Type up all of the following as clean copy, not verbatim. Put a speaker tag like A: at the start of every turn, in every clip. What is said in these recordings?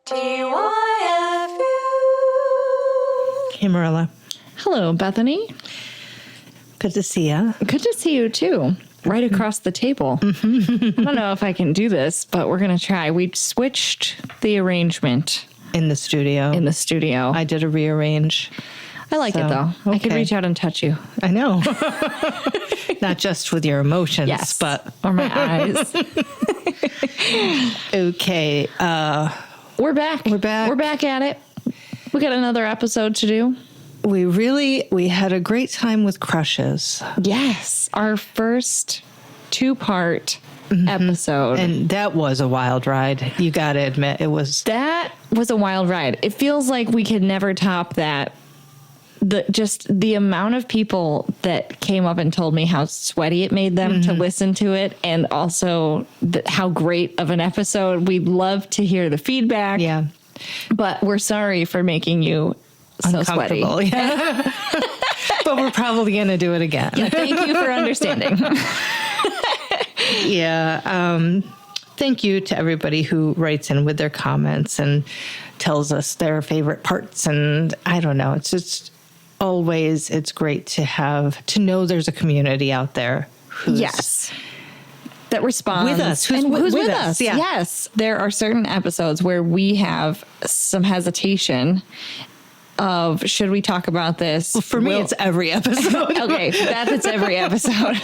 A: TYFU.
B: Hey, Marilla.
C: Hello, Bethany.
B: Good to see you.
C: Good to see you, too. Right across the table. I don't know if I can do this, but we're going to try. We switched the arrangement
B: In the studio. I did a rearrange.
C: I like it, though. I could reach out and touch you.
B: I know. Not just with your emotions,
C: Yes.
B: but...
C: Or my eyes.
B: Okay.
C: We're back.
B: We're back.
C: We're back at it. We got another episode to do.
B: We had a great time with crushes.
C: Yes. Our first two-part episode.
B: And that was a wild ride. You got to admit, it was...
C: That was a wild ride. It feels like we could never top that. The amount of people that came up and told me how sweaty it made them to listen to it, and also how great of an episode. We'd love to hear the feedback.
B: Yeah.
C: But we're sorry for making you so sweaty.
B: Yeah. But we're probably going to do it again.
C: Yeah, thank you for understanding.
B: Yeah. Thank you to everybody who writes in with their comments and tells us their favorite parts. And I don't know, it's just always, it's great to know there's a community out there who's
C: that responds
B: with us,
C: who's with us.
B: Yeah.
C: Yes, there are certain episodes where we have some hesitation of, should we talk about this?
B: Well, for me, it's every episode.
C: Okay, it's every episode.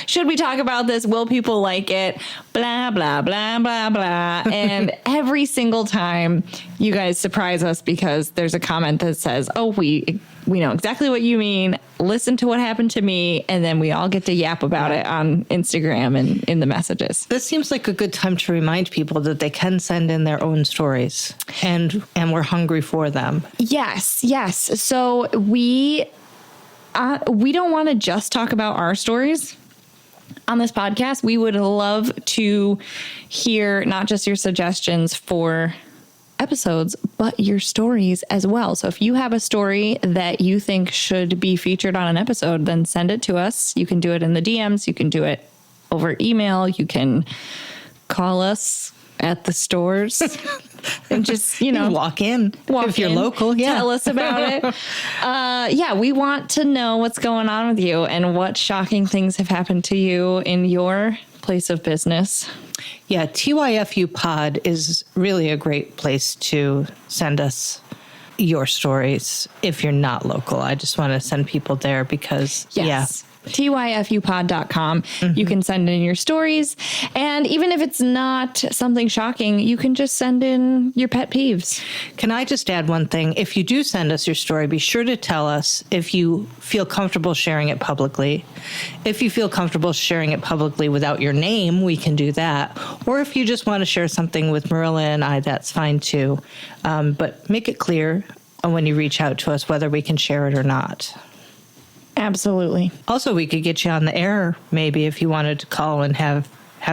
C: Should we talk about this? Will people like it? Blah, blah, blah, blah, blah. And every single time you guys surprise us because there's a comment that says, oh, we know exactly what you mean. Listen to what happened to me. And then we all get to yap about it on Instagram and in the messages.
B: This seems like a good time to remind people that they can send in their own stories, and we're hungry for them.
C: Yes. So we don't want to just talk about our stories on this podcast. We would love to hear not just your suggestions for episodes, but your stories as well. So if you have a story that you think should be featured on an episode, then send it to us. You can do it in the DMs. You can do it over email. You can call us at the stores and just,
B: walk in if you're local. Yeah.
C: Tell us about it. We want to know what's going on with you and what shocking things have happened to you in your place of business.
B: Yeah, TYFU Pod is really a great place to send us your stories if you're not local. I just want to send people there because, TYFUpod.com. You can send in your stories. And even if it's not something shocking, you can just send in your pet peeves. Can I just add one thing? If you do send us your story, be sure to tell us if you feel comfortable sharing it publicly. If you feel comfortable sharing it publicly without your name, we can do that. Or if you just want to share something with Marilla and I, that's fine too. But make it clear when you reach out to us whether we can share it or not.
C: Absolutely.
B: Also, we could get you on the air, maybe, if you wanted to call and have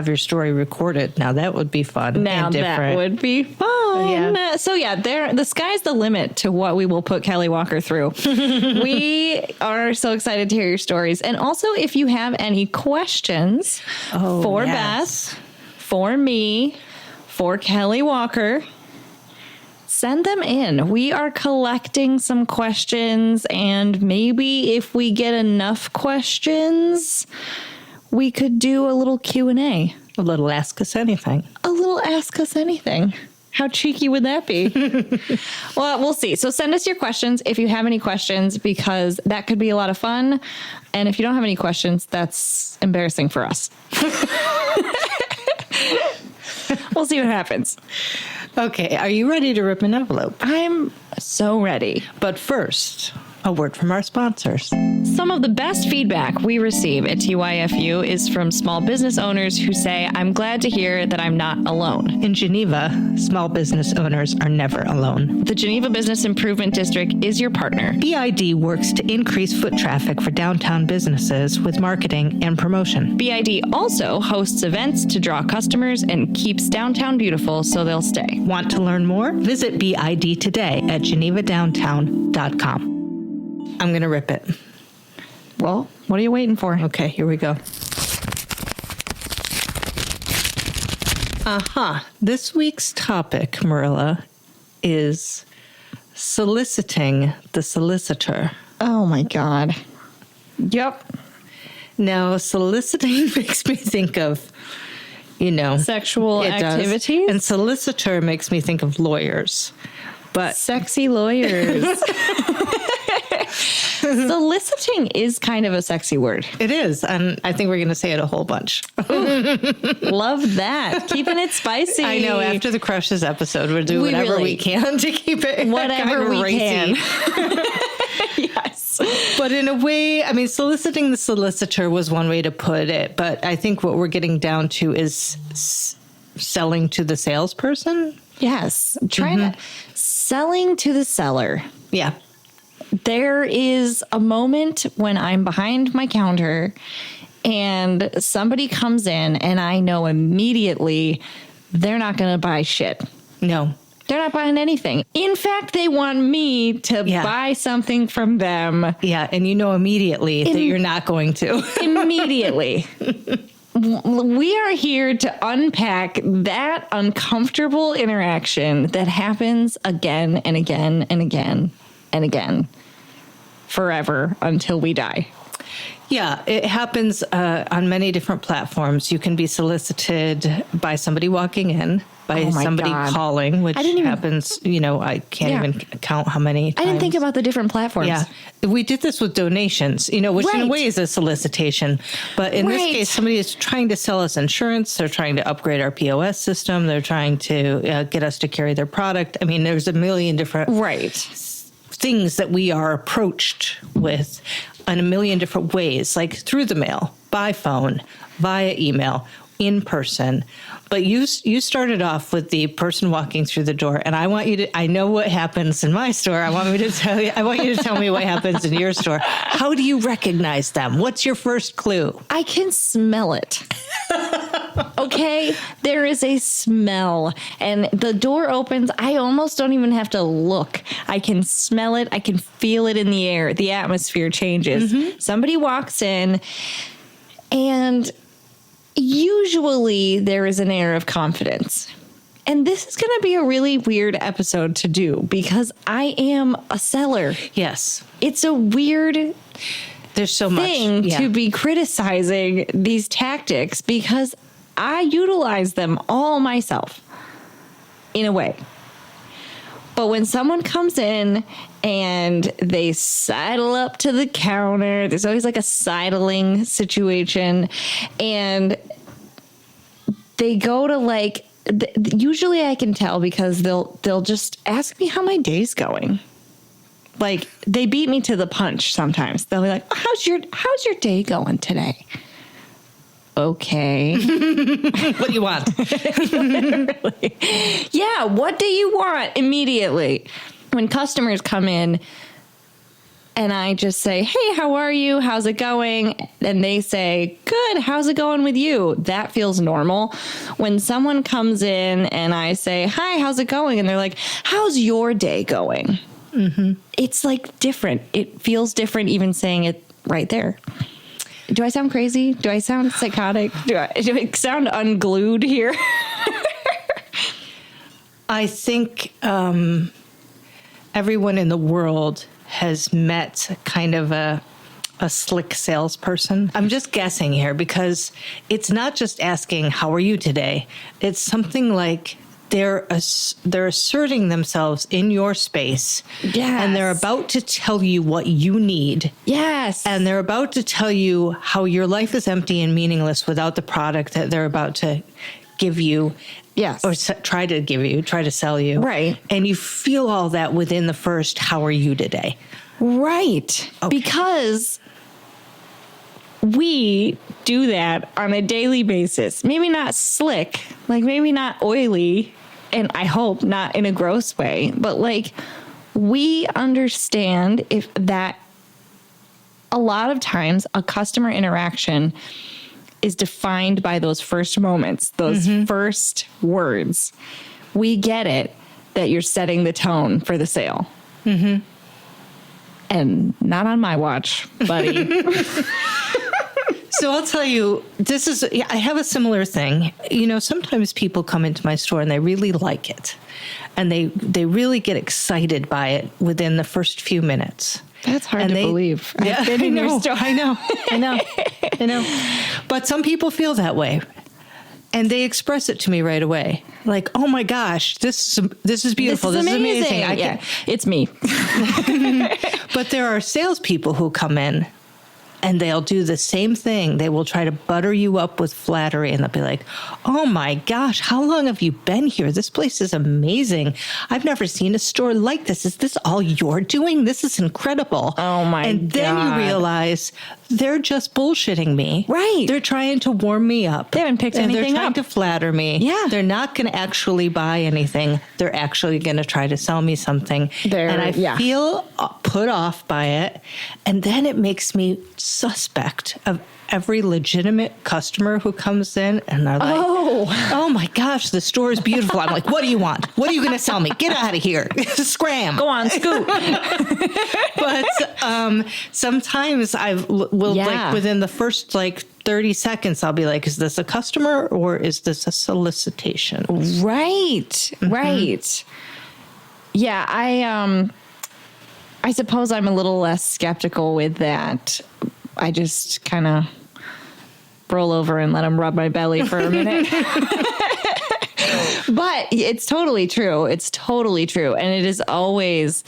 B: your story recorded. Now, that would be fun and different.
C: That would be fun.
B: Yeah.
C: So, the sky's the limit to what we will put Kelly Walker through. We are so excited to hear your stories. And also, if you have any questions for Beth, for me, for Kelly Walker, send them in. We are collecting some questions, and maybe if we get enough questions, we could do a little Q&A.
B: A little Ask Us Anything.
C: A little Ask Us Anything. How cheeky would that be? Well, we'll see. So send us your questions if you have any questions, because that could be a lot of fun. And if you don't have any questions, that's embarrassing for us. We'll see what happens.
B: Okay, are you ready to rip an envelope?
C: I'm so ready.
B: But first, a word from our sponsors.
C: Some of the best feedback we receive at TYFU is from small business owners who say, I'm glad to hear that I'm not alone.
B: In Geneva, small business owners are never alone.
C: The Geneva Business Improvement District is your partner.
B: BID works to increase foot traffic for downtown businesses with marketing and promotion.
C: BID also hosts events to draw customers and keeps downtown beautiful so they'll stay.
B: Want to learn more? Visit BID today at genevadowntown.com. I'm going to rip it.
C: Well, what are you waiting for?
B: Okay, here we go. This week's topic, Marilla, is soliciting the solicitor.
C: Oh my God. Yep.
B: Now, soliciting makes me think of,
C: Sexual activities.
B: Does. And solicitor makes me think of lawyers. But
C: sexy lawyers. Soliciting is kind of a sexy word.
B: It is. And I think we're going to say it a whole bunch.
C: Love that. Keeping it spicy.
B: I know. After the Crushes episode, we'll do whatever we can to keep it
C: whatever we
B: racy.
C: Can. Yes.
B: But in a way, I mean, soliciting the solicitor was one way to put it. But I think what we're getting down to is selling to the salesperson.
C: Yes. Selling to the seller.
B: Yeah.
C: There is a moment when I'm behind my counter and somebody comes in and I know immediately they're not going to buy shit.
B: No.
C: They're not buying anything. In fact, they want me to buy something from them.
B: Yeah, and you know immediately that you're not going to.
C: Immediately. We are here to unpack that uncomfortable interaction that happens again and again and again and again forever until we die.
B: Yeah, it happens on many different platforms. You can be solicited by somebody walking in, by somebody calling, which happens, I can't even count how many times.
C: I didn't think about the different platforms.
B: Yeah. We did this with donations, which in a way is a solicitation. But in this case, somebody is trying to sell us insurance. They're trying to upgrade our POS system. They're trying to get us to carry their product. I mean, there's a million different things that we are approached with in a million different ways, like through the mail, by phone, via email, in person. But you started off with the person walking through the door, and I know what happens in my store. I want you to tell me what happens in your store. How do you recognize them? What's your first clue?
C: I can smell it. Okay, there is a smell, and the door opens. I almost don't even have to look. I can smell it. I can feel it in the air. The atmosphere changes. Mm-hmm. Somebody walks in, and usually there is an air of confidence. And this is going to be a really weird episode to do because I am a seller.
B: Yes.
C: It's a weird
B: There's so
C: thing
B: much
C: to be criticizing these tactics because I utilize them all myself in a way. But when someone comes in and they sidle up to the counter, there's always like a sidling situation, and they go to usually I can tell because they'll just ask me how my day's going. Like, they beat me to the punch sometimes. They'll be like, how's your day going today? Okay.
B: What do you want?
C: Yeah, what do you want? Immediately. When customers come in and I just say, hey, how are you? How's it going? And they say, good, how's it going with you? That feels normal. When someone comes in and I say, hi, how's it going? And they're like, how's your day going? Mm-hmm. It's like different. It feels different even saying it right there. Do I sound crazy? Do I sound psychotic? Do I sound unglued here?
B: I think everyone in the world has met kind of a slick salesperson. I'm just guessing here because it's not just asking, how are you today? It's something like they're asserting themselves in your space.
C: Yes.
B: And they're about to tell you what you need.
C: Yes.
B: And they're about to tell you how your life is empty and meaningless without the product that they're about to give you.
C: Yes.
B: Or try to sell you.
C: Right.
B: And you feel all that within the first, how are you today?
C: Right. Okay. Because we do that on a daily basis. Maybe not slick, like maybe not oily, and I hope not in a gross way, but like we understand if that a lot of times a customer interaction is defined by those first moments, those first words. We get it that you're setting the tone for the sale. Mm-hmm. And not on my watch, buddy.
B: So I'll tell you, I have a similar thing. Sometimes people come into my store and they really like it. And they really get excited by it within the first few minutes.
C: That's hard to believe.
B: Yeah,
C: I've been in your store.
B: I know. But some people feel that way. And they express it to me right away. Like, oh my gosh, this is beautiful.
C: This is amazing. Yeah, it's me.
B: But there are salespeople who come in and they'll do the same thing. They will try to butter you up with flattery, and they'll be like, oh my gosh, how long have you been here? This place is amazing. I've never seen a store like this. Is this all you're doing? This is incredible.
C: Oh my God.
B: And then you realize they're just bullshitting me.
C: Right.
B: They're trying to warm me up.
C: They haven't picked anything up.
B: They're trying to flatter me.
C: Yeah.
B: They're not going to actually buy anything. They're actually going to try to sell me something. And I feel put off by it. And then it makes me suspect of every legitimate customer who comes in, and they're like, oh my gosh, the store is beautiful. I'm like, what do you want? What are you going to sell me? Get out of here. Scram.
C: Go on, scoot.
B: But sometimes like within the first 30 seconds, I'll be like, is this a customer or is this a solicitation?
C: Right. Mm-hmm. Right. Yeah. I suppose I'm a little less skeptical with that. I just kind of roll over and let him rub my belly for a minute. But it's totally true. It's totally true. And it is always,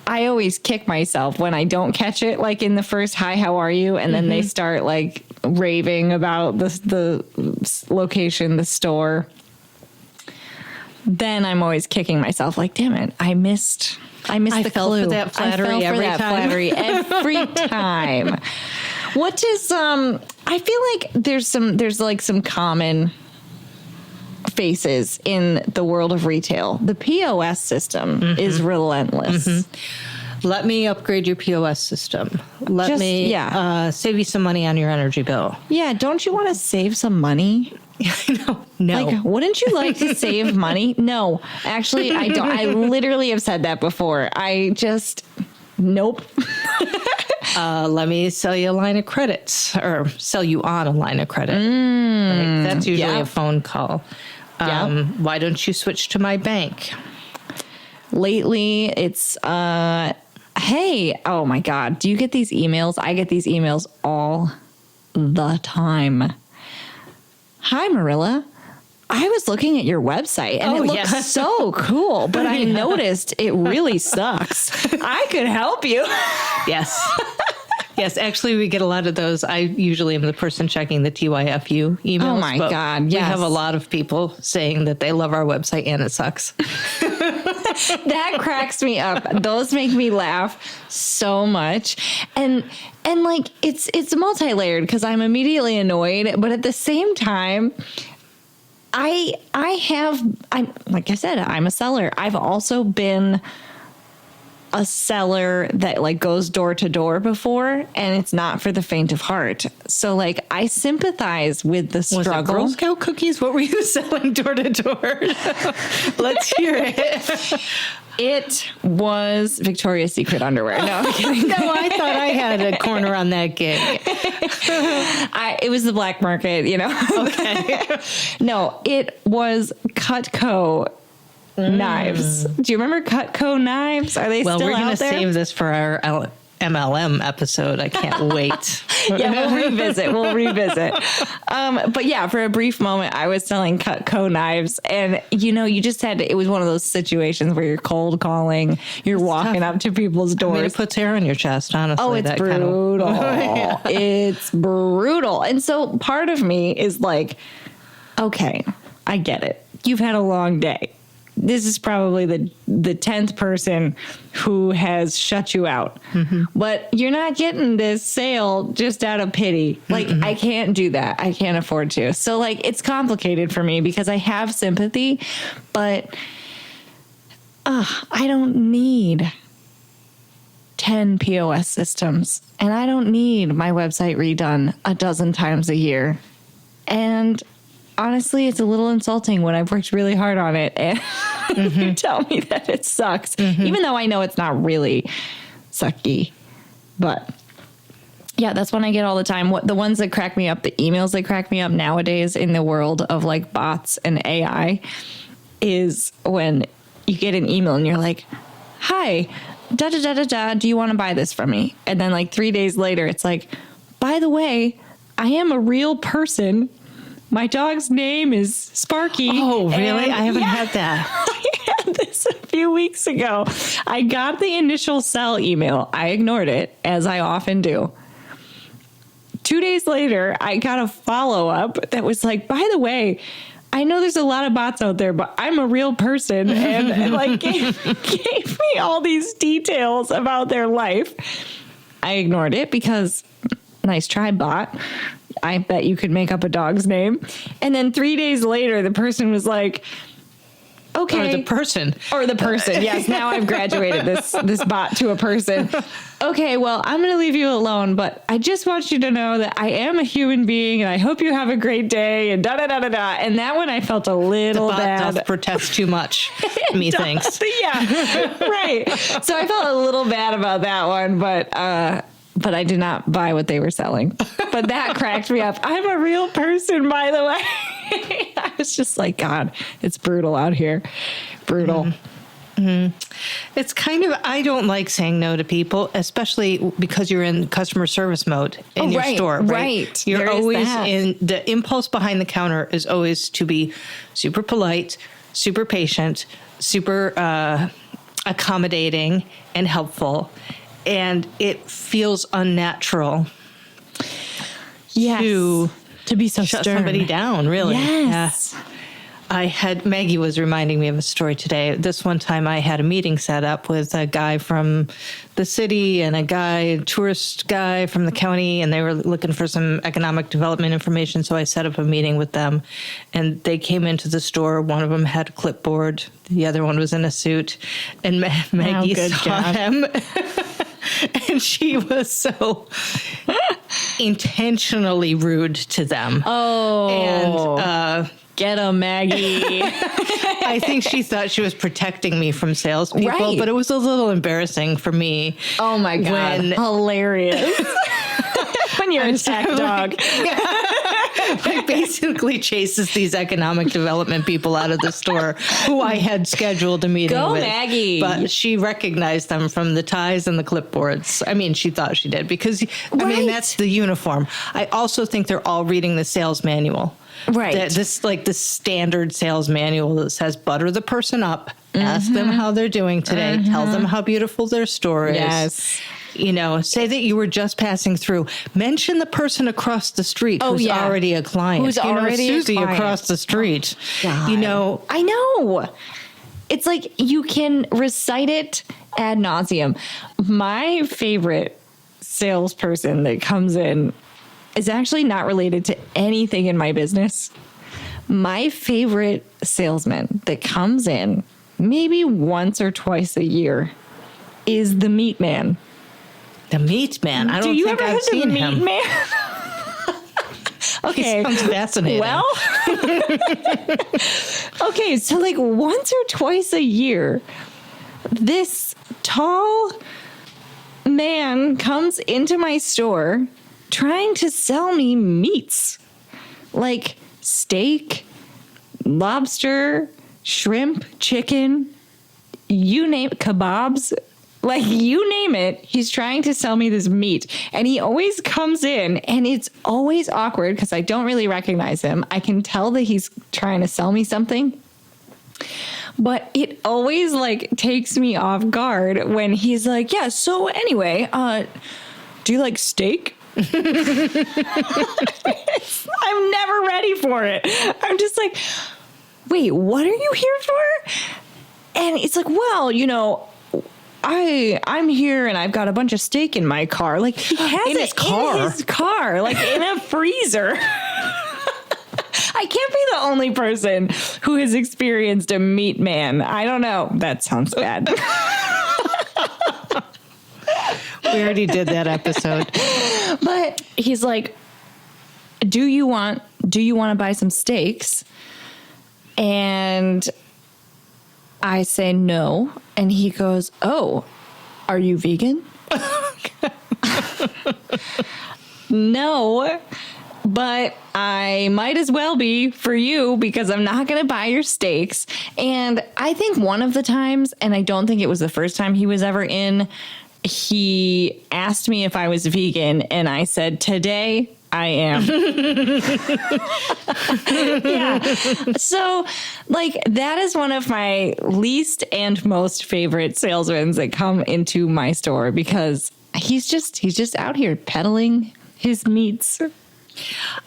C: I always kick myself when I don't catch it, like in the first, hi, how are you? And then they start like raving about the location, the store. Then I'm always kicking myself like, damn it, I missed the clue.
B: For that flattery
C: every time. What is I feel like there's some common faces in the world of retail. The POS system is relentless.
B: Let me upgrade your POS system. Let me save you some money on your energy bill.
C: Yeah, don't you want to save some money?
B: No.
C: Like, wouldn't you like to save money? No, actually, I don't. I literally have said that before. Nope.
B: Let me sell you a line of credits, or sell you on a line of credit. That's usually a phone call. Why don't you switch to my bank?
C: Lately, it's, hey, oh my God, do you get these emails? I get these emails all the time. Hi, Marilla. I was looking at your website and it looks so cool, but I noticed it really sucks. I could help you.
B: Yes. Yes, actually, we get a lot of those. I usually am the person checking the TYFU emails.
C: Oh, my God, yes.
B: We have a lot of people saying that they love our website and it sucks.
C: That cracks me up. Those make me laugh so much. And like, it's multi-layered because I'm immediately annoyed, but at the same time, I'm like I said, I'm a seller. I've also been a seller that like goes door to door before, and it's not for the faint of heart. So like I sympathize with the struggle.
B: Was it Girl Scout cookies? What were you selling door to door? Let's hear it.
C: It was Victoria's Secret underwear. No, I'm kidding.
B: No, I thought I had a corner on that gig.
C: It was the black market, Okay. No, it was Cutco knives. Do you remember Cutco knives? Are they still out there? Well, we're going to
B: save this for our MLM episode. I can't wait.
C: Yeah, we'll revisit. But yeah, for a brief moment, I was selling Cutco knives, and you just had to, it was one of those situations where you're cold calling, you're walking up to people's doors.
B: It puts hair on your chest, honestly.
C: Oh, it's brutal. It's brutal. And so part of me is like, okay, I get it. You've had a long day. This is probably the 10th person who has shut you out. But you're not getting this sale just out of pity. Like, I can't do that. I can't afford to. So, like, it's complicated for me because I have sympathy, but I don't need 10 POS systems. And I don't need my website redone a dozen times a year. And honestly, it's a little insulting when I've worked really hard on it and you tell me that it sucks, even though I know it's not really sucky. But Yeah, that's one I get all the time. What the ones that crack me up, the emails that crack me up nowadays in the world of like bots and AI is when you get an email and you're like, hi, da da da da da, do you want to buy this from me? And then like 3 days later, it's like, by the way, I am a real person. My dog's name is Sparky.
B: Oh, really?
C: And
B: I haven't had that.
C: I had this a few weeks ago. I got the initial sell email. I ignored it, as I often do. 2 days later, I got a follow-up that was like, by the way, I know there's a lot of bots out there, but I'm a real person, and like gave me all these details about their life. I ignored it because nice try, bot. I bet you could make up a dog's name. And then 3 days later, the person was like, okay.
B: Or the person.
C: Yes, now I've graduated this bot to a person. Okay, well, I'm going to leave you alone, but I just want you to know that I am a human being, and I hope you have a great day, and da-da-da-da-da. And that one I felt a little bad.
B: The bot does protest too much, methinks.
C: Yeah, right. So I felt a little bad about that one, but I did not buy what they were selling. But that cracked me up. I'm a real person, by the way. I was just like, God, it's brutal out here. Brutal.
B: Mm-hmm. It's kind of, I don't like saying no to people, especially because you're in customer service mode in your store, right?
C: Right.
B: You're
C: There is
B: always
C: that.
B: in, the impulse behind the counter is always to be super polite, super patient, super accommodating and helpful. And it feels unnatural to
C: be so
B: shut
C: stern.
B: somebody down, really.
C: Yes.
B: Yeah. Maggie was reminding me of a story today. This one time I had a meeting set up with a guy from the city and a tourist guy from the county, and they were looking for some economic development information. So I set up a meeting with them, and they came into the store. One of them had a clipboard. The other one was in a suit, and Maggie saw him. And she was so intentionally rude to them.
C: Oh.
B: And
C: get 'em, Maggie.
B: I think she thought she was protecting me from salespeople,
C: Right.
B: but it was a little embarrassing for me.
C: Oh, my God. Hilarious. When you're a tech dog.
B: I basically chases these economic development people out of the store who I had scheduled a meeting
C: Go,
B: with.
C: Maggie.
B: But she recognized them from the ties and the clipboards. I mean, she thought she did because, I mean, that's the uniform. I also think they're all reading the sales manual.
C: Right.
B: This standard sales manual that says butter the person up, ask them how they're doing today, tell them how beautiful their store is.
C: Yes.
B: You know, say that you were just passing through. Mention the person across the street who's already a client.
C: Who's already a
B: Susie
C: client.
B: across the street.
C: God.
B: You know,
C: I know. It's like you can recite it ad nauseum. My favorite salesperson that comes in is actually not related to anything in my business. My favorite salesman that comes in maybe once or twice a year is the meat man.
B: the meat man. I don't think I've seen him.
C: Do you ever have the meat man? Okay.
B: He sounds fascinating.
C: Well, okay, so like once or twice a year, this tall man comes into my store trying to sell me meats like steak, lobster, shrimp, chicken, you name it, kebabs. Like, you name it, he's trying to sell me this meat. And he always comes in, and it's always awkward because I don't really recognize him. I can tell that he's trying to sell me something. But it always, like, takes me off guard when he's like, yeah, so anyway, do you like steak? I'm never ready for it. I'm just like, wait, what are you here for? And it's like, well, you know, I'm here and I've got a bunch of steak in my car. Like, he has
B: in his car,
C: like in a freezer. I can't be the only person who has experienced a meat man. I don't know. That sounds bad.
B: We already did that episode.
C: But he's like, do you want to buy some steaks? And I say no. And he goes, oh, are you vegan? no, but I might as well be for you because I'm not going to buy your steaks. And I think one of the times, and I don't think it was the first time he was ever in, he asked me if I was vegan, and I said, today I am. Yeah. So, like, that is one of my least and most favorite salesmen that come into my store because he's just out here peddling his meats.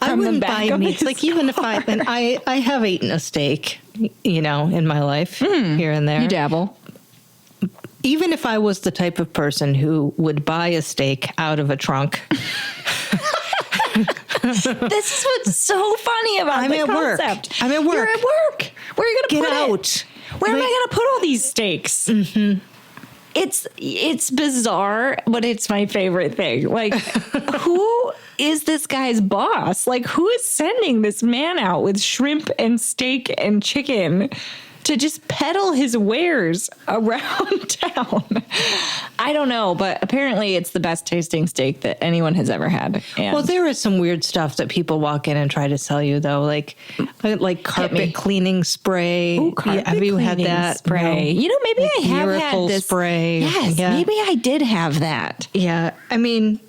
B: I wouldn't buy meats. Like, even if I have eaten a steak, in my life here and there.
C: You dabble.
B: Even if I was the type of person who would buy a steak out of a trunk.
C: This is what's so funny about the concept.
B: I'm at work.
C: You're at work. Where are you going to put
B: out.
C: Where am I going to put all these steaks? Mm-hmm. It's bizarre, but it's my favorite thing. Like, who is this guy's boss? Like, who is sending this man out with shrimp and steak and chicken to just peddle his wares around town? I don't know, but apparently it's the best tasting steak that anyone has ever had. And
B: well, there is some weird stuff that people walk in and try to sell you, though, like carpet cleaning spray.
C: Ooh,
B: have you had that
C: spray? Maybe I have had this
B: spray.
C: Yes, maybe I did have that.
B: Yeah, I mean,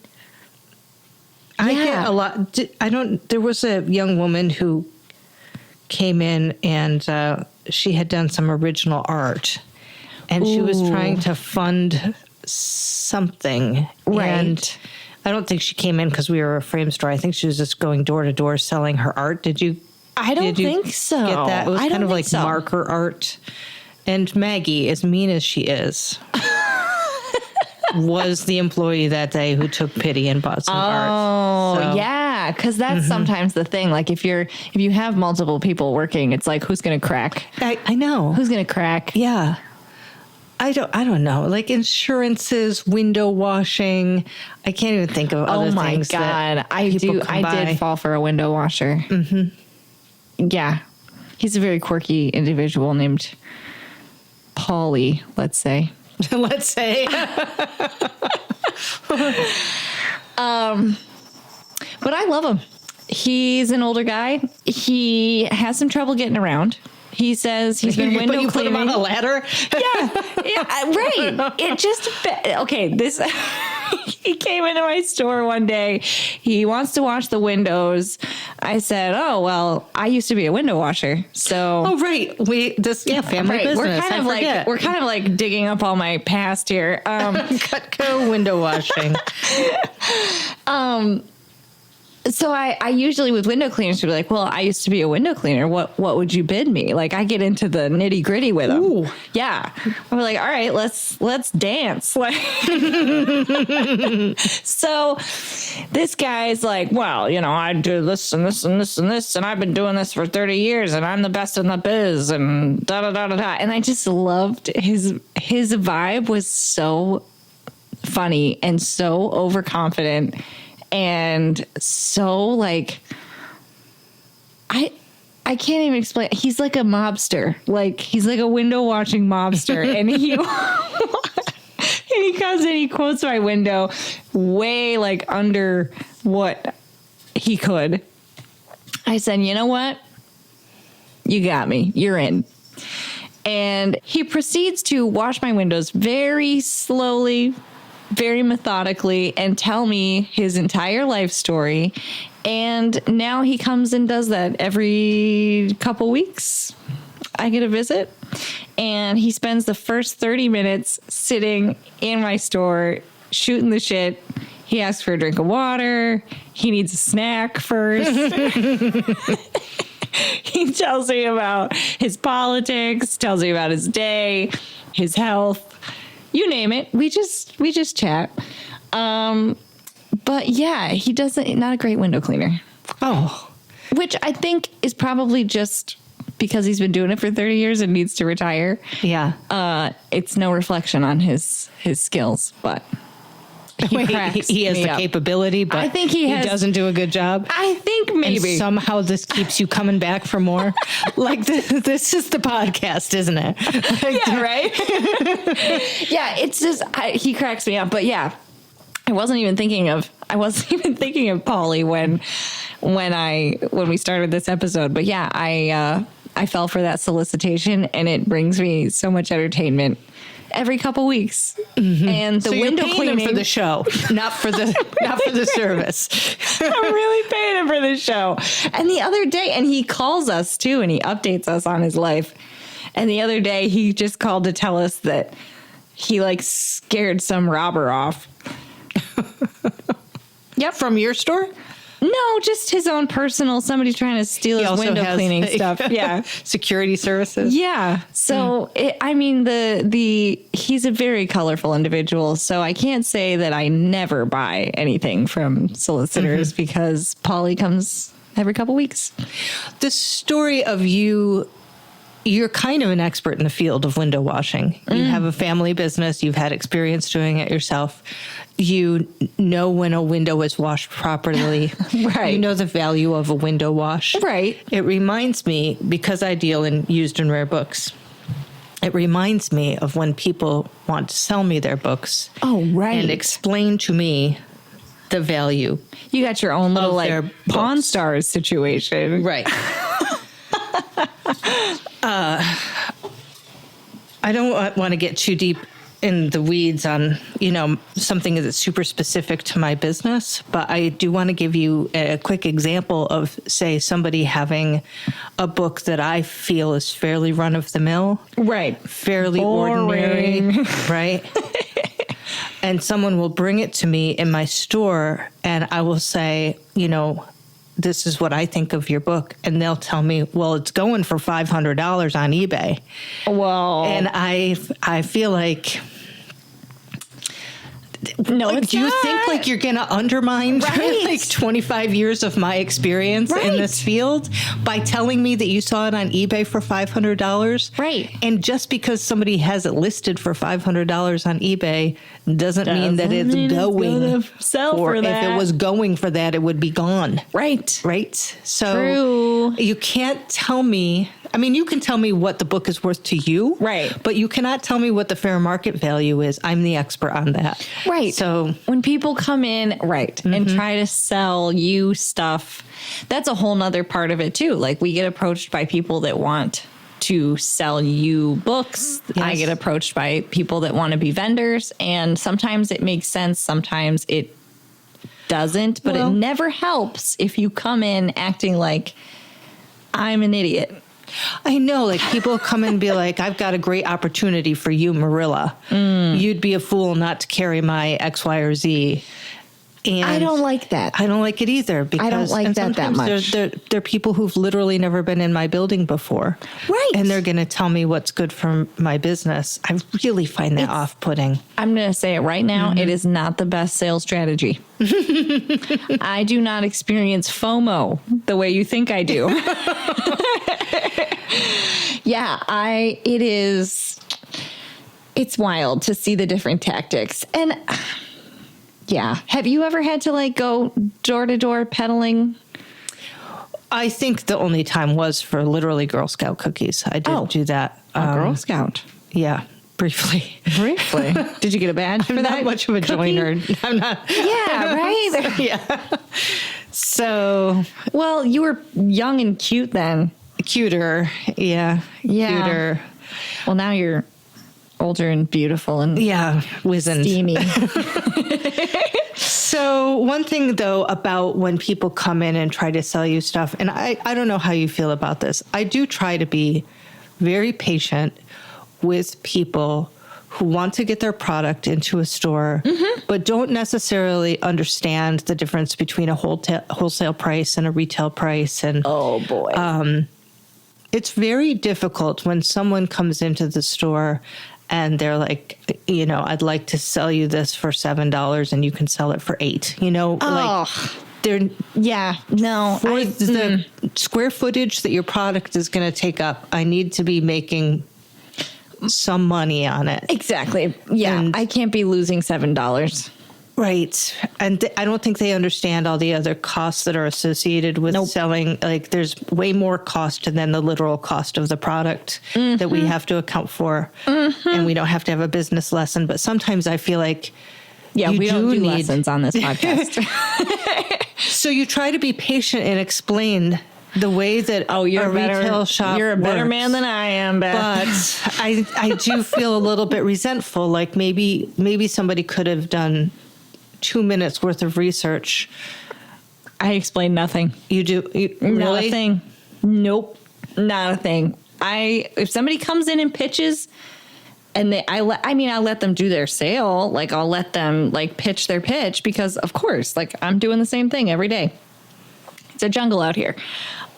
B: I get a lot. There was a young woman who came in and she had done some original art, and she was trying to fund something.
C: Right.
B: And I don't think she came in because we were a frame store. I think she was just going door to door selling her art. Did you?
C: I don't think so.
B: Get that? It was kind of like
C: so.
B: marker art. And Maggie, as mean as she is, was the employee that day who took pity and bought some art.
C: Oh, yeah, because that's sometimes the thing. Like if you have multiple people working, it's like, who's going to crack?
B: I know.
C: Who's going to crack?
B: Yeah. I don't know. Like insurances, window washing. I can't even think of other things.
C: Oh my God. I did fall for a window washer. Mm-hmm. Yeah. He's a very quirky individual named Paulie, let's say.
B: Let's say.
C: But I love him. He's an older guy. He has some trouble getting around. He says he's been window cleaning.
B: Put him on a ladder?
C: Yeah, right. It just, okay, this, he came into my store one day. He wants to wash the windows. I said, oh, well, I used to be a window washer. So.
B: Oh, right. Family business.
C: We're kind of like digging up all my past here.
B: Cutco window washing.
C: So I usually with window cleaners would be like, well, I used to be a window cleaner. What would you bid me? Like I get into the nitty gritty with them.
B: Ooh.
C: Yeah. I'm like, all right, let's dance. Like, so this guy's like, well, I do this and this and this and this, and I've been doing this for 30 years and I'm the best in the biz and da da da da da. And I just loved his vibe was so funny and so overconfident. And so like, I can't even explain. He's like a mobster. Like he's like a window washing mobster. And he comes and he quotes my window way like under what he could. I said, you know what? You got me. You're in. And he proceeds to wash my windows very slowly, very methodically, and tell me his entire life story. And now he comes and does that every couple weeks. I get a visit, and he spends the first 30 minutes sitting in my store shooting the shit. He asks for a drink of water. He needs a snack first. He tells me about his politics, tells me about his day, his health. You name it. We just chat. But yeah, he not a great window cleaner.
B: Oh.
C: Which I think is probably just because he's been doing it for 30 years and needs to retire.
B: Yeah.
C: It's no reflection on his skills, but he
B: has the capability, but
C: I think he
B: doesn't do a good job.
C: I think maybe.
B: And somehow this keeps you coming back for more. Like this is the podcast, isn't it?
C: Yeah, right? Yeah, it's just, he cracks me up. But yeah, I wasn't even thinking of I wasn't even thinking of Polly when we started this episode. But yeah, I fell for that solicitation, and it brings me so much entertainment every couple weeks. Mm-hmm. And the window cleaning
B: for the show, not for the service.
C: I'm really paying him for the show. And the other day, and he calls us too, and he updates us on his life. And the other day, he just called to tell us that he scared some robber off.
B: Yep, from your store.
C: No, just his own personal. Somebody trying to steal his window cleaning stuff. Yeah,
B: security services.
C: Yeah. So he's a very colorful individual. So I can't say that I never buy anything from solicitors because Polly comes every couple weeks.
B: The story of you're kind of an expert in the field of window washing. You have a family business. You've had experience doing it yourself. You know when a window is washed properly.
C: Right.
B: You know the value of a window wash.
C: Right.
B: It reminds me, because I deal in used and rare books, it reminds me of when people want to sell me their books.
C: Oh, right.
B: And explain to me the value.
C: You got your own little Pawn Stars situation.
B: Right. I don't want to get too deep in the weeds on, something that's super specific to my business, but I do want to give you a quick example of, say, somebody having a book that I feel is fairly run of the mill.
C: Right.
B: Fairly ordinary. Right. And someone will bring it to me in my store and I will say, this is what I think of your book. And they'll tell me, well, it's going for $500 on eBay.
C: Well,
B: and I feel like,
C: no, it's
B: do you
C: not.
B: think you're going to undermine 25 years of my experience in this field by telling me that you saw it on eBay for $500?
C: Right.
B: And just because somebody has it listed for $500 on eBay doesn't mean that it's going
C: to sell for that.
B: If it was going for that, it would be gone.
C: Right.
B: Right. So
C: true.
B: You can't tell me. I mean, you can tell me what the book is worth to you.
C: Right.
B: But you cannot tell me what the fair market value is. I'm the expert on that.
C: Right.
B: So
C: when people come in, and try to sell you stuff, that's a whole nother part of it too. We get approached by people that want to sell you books. Yes. I get approached by people that want to be vendors, and sometimes it makes sense. Sometimes it doesn't, but it never helps if you come in acting like I'm an idiot.
B: I know, people come and be like, I've got a great opportunity for you, Marilla. You'd be a fool not to carry my X, Y, or Z. And
C: I don't like that.
B: I don't like it either. Because
C: I don't like that much.
B: There are people who've literally never been in my building before.
C: Right.
B: And they're going to tell me what's good for my business. I really find that off-putting.
C: I'm going to say it right now. It is not the best sales strategy. I do not experience FOMO the way you think I do. Yeah, it's wild to see the different tactics. And yeah. Have you ever had to go door to door peddling?
B: I think the only time was for literally Girl Scout cookies. I did do that.
C: Girl Scout.
B: Yeah. Briefly.
C: Did you get a badge for that?
B: I'm not much of a joiner. I'm not.
C: Yeah, right?
B: Yeah. So.
C: Well, you were young and cute then.
B: Cuter. Yeah. Cuter.
C: Well, now you're older and beautiful and
B: wizened.
C: Steamy.
B: So one thing, though, about when people come in and try to sell you stuff, and I don't know how you feel about this. I do try to be very patient with people who want to get their product into a store, but don't necessarily understand the difference between a wholesale price and a retail price. And
C: oh, boy.
B: It's very difficult when someone comes into the store and they're like, I'd like to sell you this for $7 and you can sell it for $8. They're for the square footage that your product is going to take up, I need to be making some money on it.
C: Exactly. Yeah. And I can't be losing $7.
B: Right. And I don't think they understand all the other costs that are associated with selling. There's way more cost than the literal cost of the product that we have to account for. And we don't have to have a business lesson. But sometimes I feel like
C: Yeah,
B: you
C: we don't do
B: need
C: lessons on this podcast.
B: So you try to be patient and explain the way that retail shop
C: You're a better
B: works.
C: man than I am, Beth.
B: But I do feel a little bit resentful. Like maybe somebody could have done 2 minutes worth of research.
C: I explained nothing.
B: You do?
C: Not
B: Really?
C: a thing. Nope. Not a thing. If somebody comes in and pitches and I let them do their sale. Like I'll let them like pitch their pitch because of course, like I'm doing the same thing every day. It's a jungle out here.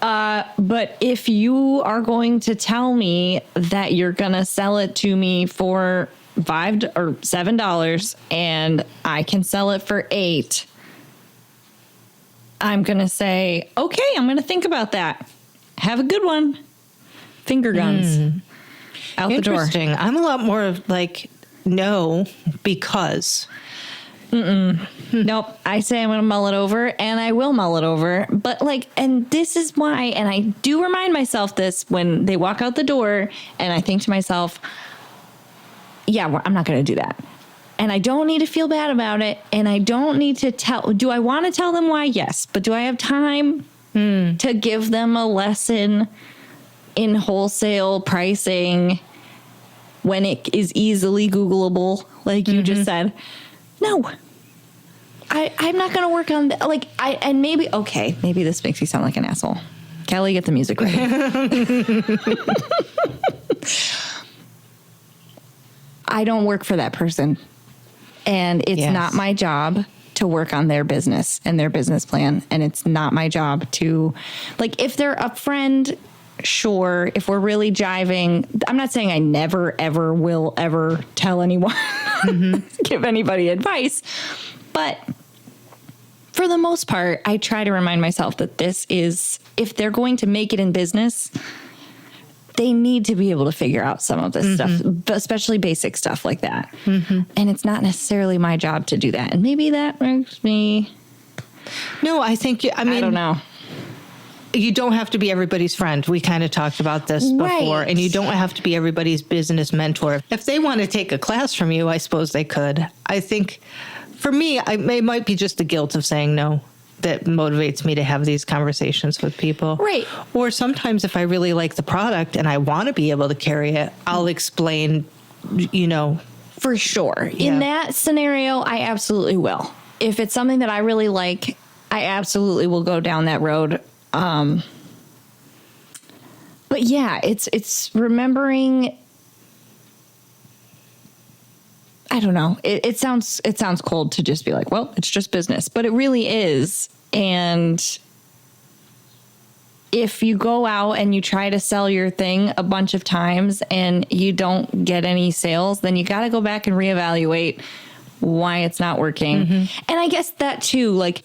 C: But if you are going to tell me that you're going to sell it to me for $5 or $7 and I can sell it for $8, I'm going to say, okay, I'm going to think about that. Have a good one. Finger guns out the door.
B: Interesting. I'm a lot more of like, no, because.
C: Nope. I say I'm going to mull it over and I will mull it over. But like, and this is why, and I do remind myself this when they walk out the door and I think to myself, yeah, I'm not going to do that. And I don't need to feel bad about it. And I don't need to do I want to tell them why? Yes. But do I have time to give them a lesson in wholesale pricing when it is easily Googleable, like you just said? No. I'm not going to work on that. Like, and maybe this makes you sound like an asshole. Kelly, get the music ready. I don't work for that person. And it's not my job to work on their business and their business plan. And it's not my job to, like, if they're a friend, sure. If we're really jiving, I'm not saying I never, ever will ever tell anyone, give anybody advice. But for the most part, I try to remind myself that this is, if they're going to make it in business, they need to be able to figure out some of this stuff, especially basic stuff like that. And it's not necessarily my job to do that. And maybe that makes me...
B: No, I think, I
C: don't know.
B: You don't have to be everybody's friend. We kind of talked about this before. And you don't have to be everybody's business mentor. If they want to take a class from you, I suppose they could. I think, for me, it might be just the guilt of saying no that motivates me to have these conversations with people.
C: Right.
B: Or sometimes if I really like the product and I want to be able to carry it, I'll explain,
C: For sure. Yeah. In that scenario, I absolutely will. If it's something that I really like, I absolutely will go down that road. But yeah, it's remembering. I don't know. It sounds cold to just be like, well, it's just business, but it really is. And if you go out and you try to sell your thing a bunch of times and you don't get any sales, then you got to go back and reevaluate why it's not working. And I guess that too, like,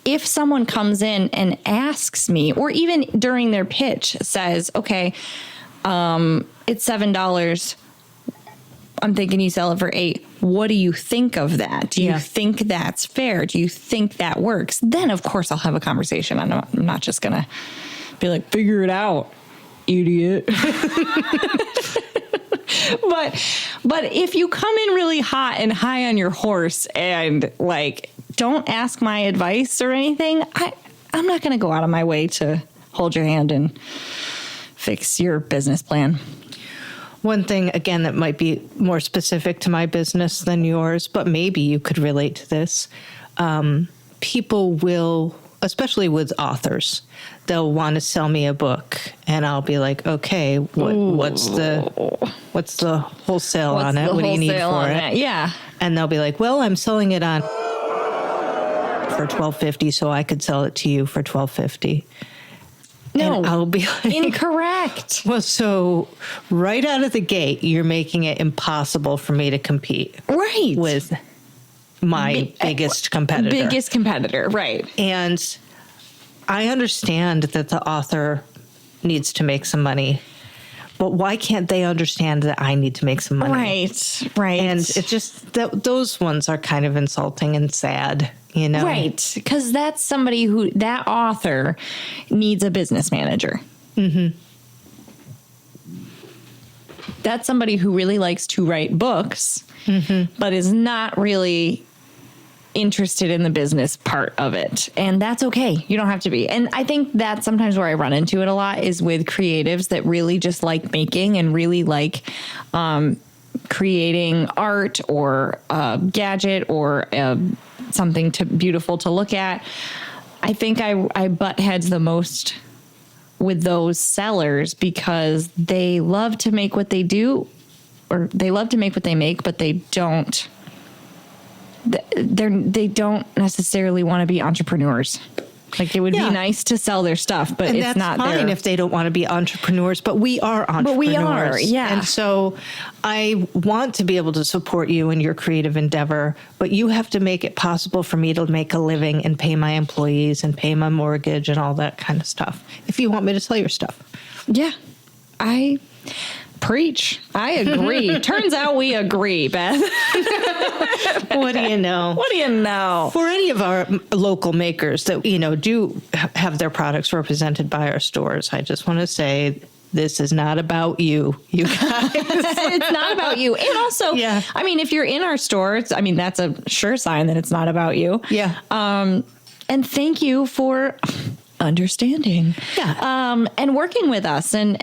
C: if someone comes in and asks me, or even during their pitch says, okay, it's $7. I'm thinking you sell it for $8. What do you think of that? Do you think that's fair? Do you think that works? Then, of course, I'll have a conversation. I'm not just going to be like, figure it out, idiot. But if you come in really hot and high on your horse and like, don't ask my advice or anything, I'm not going to go out of my way to hold your hand and fix your business plan.
B: One thing, again, that might be more specific to my business than yours, but maybe you could relate to this. People will, especially with authors, they'll want to sell me a book, and I'll be like, okay, what's the wholesale on it? What do you need for it?
C: Yeah.
B: And they'll be like, well, I'm selling it on for $12.50, so I could sell it to you for $12.50.
C: No,
B: and I'll be like,
C: incorrect.
B: Well, so right out of the gate, you're making it impossible for me to compete.
C: Right.
B: With my biggest competitor.
C: Right.
B: And I understand that the author needs to make some money, but why can't they understand that I need to make some money?
C: Right.
B: And it's just those ones are kind of insulting and sad.
C: Right. Because that's somebody that author needs a business manager. That's somebody who really likes to write books, but is not really interested in the business part of it. And that's okay. You don't have to be. And I think that's sometimes where I run into it a lot is with creatives that really just like making and really like creating art or a gadget or something beautiful to look at. I think I butt heads the most with those sellers because they love to make what they do, or they love to make what they make, but they don't necessarily want to be entrepreneurs. Like, it would be nice to sell their stuff, but it's not
B: fine
C: their...
B: if they don't want to be entrepreneurs, but we are entrepreneurs.
C: But we are, yeah.
B: And so I want to be able to support you in your creative endeavor, but you have to make it possible for me to make a living and pay my employees and pay my mortgage and all that kind of stuff if you want me to sell your stuff.
C: Yeah. I preach. I agree. Turns out we agree, Beth.
B: What do you know?
C: What do you know?
B: For any of our local makers that, do have their products represented by our stores, I just want to say this is not about you guys.
C: It's not about you. And also, I mean, if you're in our stores, that's a sure sign that it's not about you.
B: Yeah.
C: And thank you for understanding and working with us and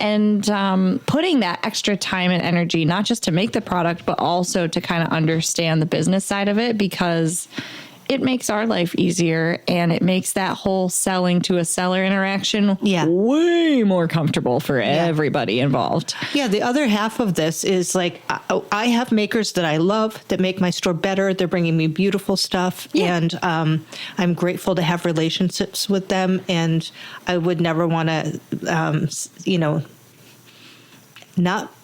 C: putting that extra time and energy, not just to make the product, but also to kind of understand the business side of it, because it makes our life easier and it makes that whole selling to a seller interaction way more comfortable for everybody involved.
B: Yeah. The other half of this is like, I have makers that I love that make my store better. They're bringing me beautiful stuff. Yeah. And I'm grateful to have relationships with them. And I would never want to, not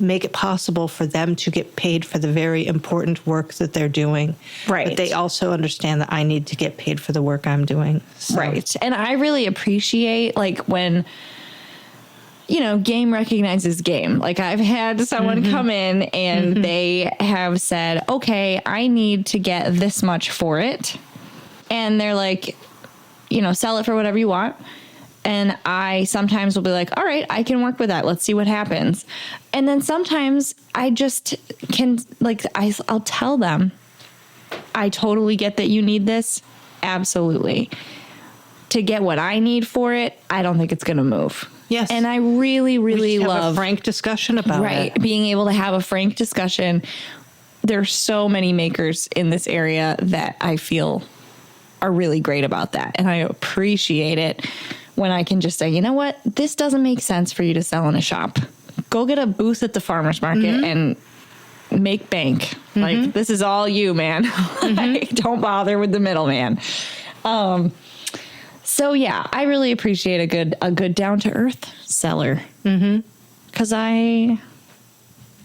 B: make it possible for them to get paid for the very important work that they're doing.
C: Right.
B: But they also understand that I need to get paid for the work I'm doing. So.
C: Right. And I really appreciate when, game recognizes game. Like, I've had someone come in and they have said, okay, I need to get this much for it. And they're like, sell it for whatever you want. And I sometimes will be like, all right, I can work with that. Let's see what happens. And then sometimes I just can, I'll tell them, I totally get that you need this. Absolutely. To get what I need for it, I don't think it's going to move.
B: Yes.
C: And I really, really love
B: have a frank discussion about it.
C: Being able to have a frank discussion. There's so many makers in this area that I feel are really great about that. And I appreciate it when I can just say, you know what, this doesn't make sense for you to sell in a shop. Go get a booth at the farmer's market and make bank. Like, this is all you, man. Don't bother with the middleman. So yeah, I really appreciate a good down to earth seller. Cause I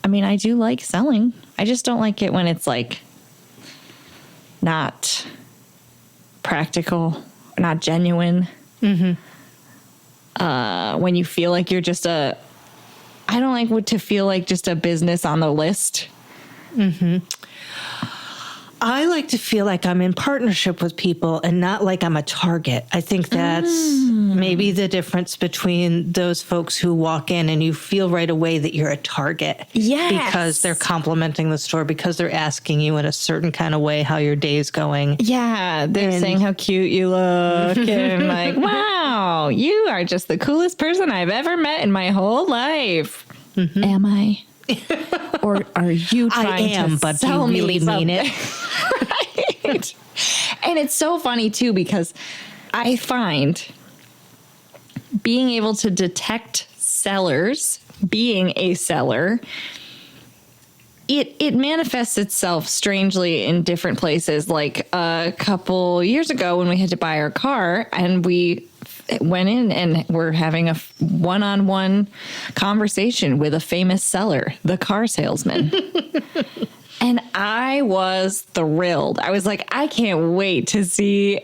C: do like selling. I just don't like it when it's not practical, not genuine. When you feel like you're just I don't like to feel like just a business on the list.
B: I like to feel like I'm in partnership with people and not like I'm a target. I think that's maybe the difference between those folks who walk in and you feel right away that you're a target.
C: Yes.
B: Because they're complimenting the store, because they're asking you in a certain kind of way how your day's going.
C: Yeah. They're saying how cute you look and like, wow, you are just the coolest person I've ever met in my whole life. Am I? Or are you trying to
B: but
C: sell
B: do you really mean it?
C: Right. And it's so funny too, because I find being able to detect sellers, being a seller, it manifests itself strangely in different places. Like a couple years ago when we had to buy our car and we went in and we're having a one-on-one conversation with a famous seller, the car salesman. And I was thrilled. I was like, I can't wait to see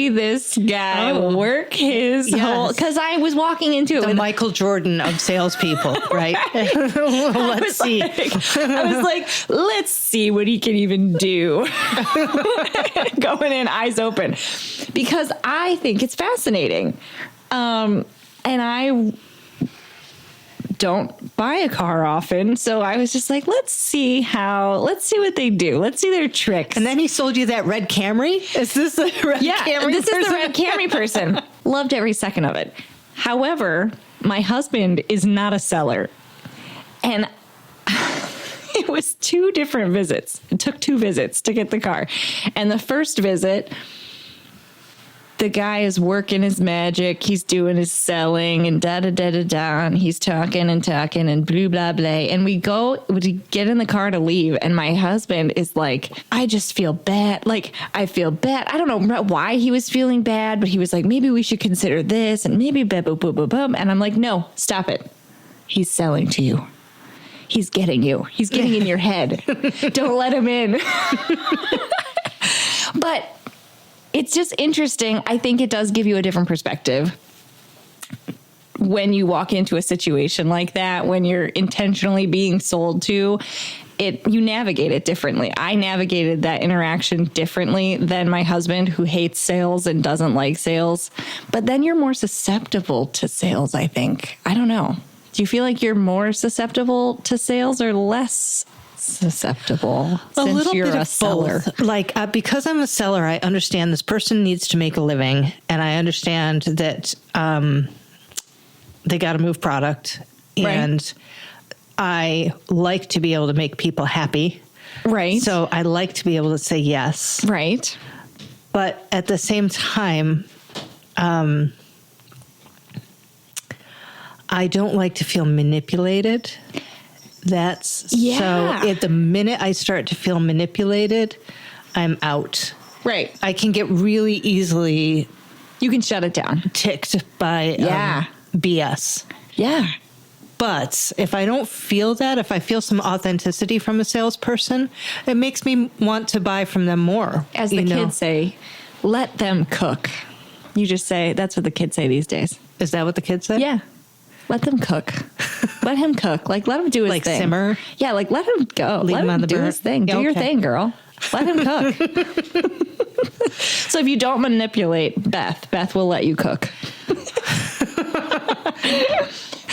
C: this guy work his whole, because I was walking into it
B: the
C: with
B: Michael Jordan of salespeople, right? Let's see.
C: I was like, let's see what he can even do. Going in eyes open, because I think it's fascinating. And I don't buy a car often. So I was just like, let's see what they do. Let's see their tricks.
B: And then he sold you that red Camry? Is this the red Camry
C: this
B: person?
C: is the red Camry person. Loved every second of it. However, my husband is not a seller. And it was 2 different visits. It took 2 visits to get the car. And the first visit, the guy is working his magic. He's doing his selling and da-da-da-da-da. And he's talking and blah, blah, blah. And we get in the car to leave. And my husband is like, I just feel bad. Like, I feel bad. I don't know why he was feeling bad, but he was like, maybe we should consider this and maybe boom, boom, boom, boom, boom. And I'm like, no, stop it. He's selling to you. He's getting you. He's getting in your head. Don't let him in. But it's just interesting. I think it does give you a different perspective when you walk into a situation like that, when you're intentionally being sold to it, you navigate it differently. I navigated that interaction differently than my husband, who hates sales and doesn't like sales. But then you're more susceptible to sales, I think. I don't know. Do you feel like you're more susceptible to sales or less susceptible?
B: A little
C: you're
B: bit
C: a
B: of
C: seller?
B: both. Like, because I'm a seller, I understand this person needs to make a living, and I understand that they got to move product, and
C: Right.
B: I like to be able to make people happy.
C: Right.
B: So I like to be able to say yes.
C: Right.
B: But at the same time, I don't like to feel manipulated. So at the minute I start to feel manipulated, I'm out.
C: Right.
B: I can get really easily
C: You can shut it down.
B: ticked by BS.
C: Yeah.
B: But if I don't feel that, if I feel some authenticity from a salesperson, it makes me want to buy from them more.
C: As the kids say, let them cook. You just say, that's what the kids say these days.
B: Is that what the kids say?
C: Yeah. Let them cook. Let him cook. Like, let him do his
B: Like
C: thing.
B: simmer?
C: Yeah, like, let him go.
B: Leave
C: let
B: him
C: him
B: on the
C: do
B: burner?
C: his thing.
B: Yeah,
C: Do your
B: okay.
C: thing, girl. Let him cook. So if you don't manipulate Beth will let you cook.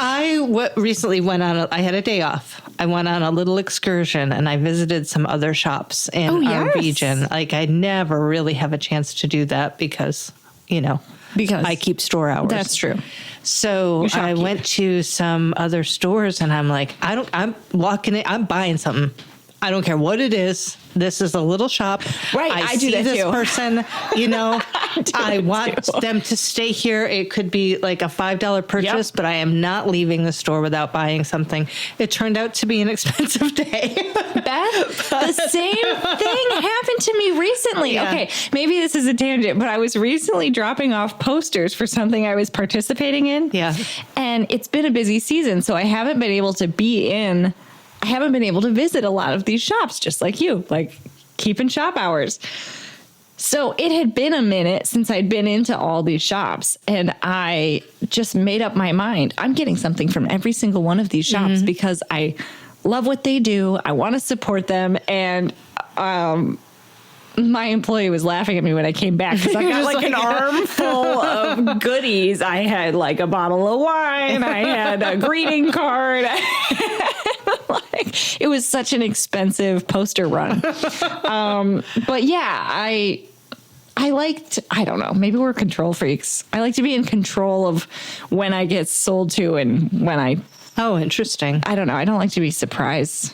B: I recently went on, I had a day off. I went on a little excursion and I visited some other shops in our region. Like, I never really have a chance to do that because I keep store hours.
C: That's true.
B: So I went to some other stores and I'm like, I'm walking in, I'm buying something. I don't care what it is. This is a little shop.
C: Right. I do
B: see
C: that
B: this
C: too.
B: person, I want them to stay here. It could be like a $5 purchase, but I am not leaving the store without buying something. It turned out to be an expensive day.
C: Beth, the same thing happened to me recently.
B: Yeah.
C: Okay, maybe this is a tangent, but I was recently dropping off posters for something I was participating in.
B: Yeah.
C: And it's been a busy season, so I haven't been able to visit a lot of these shops, just like you, like keeping shop hours. So it had been a minute since I'd been into all these shops, and I just made up my mind. I'm getting something from every single one of these shops because I love what they do. I want to support them. And my employee was laughing at me when I came back because I got like an armful of goodies. I had like a bottle of wine. I had a greeting card. Like, it was such an expensive poster run. But yeah, I don't know, maybe we're control freaks. I like to be in control of when I get sold to and when
B: Oh, interesting.
C: I don't know. I don't like to be surprised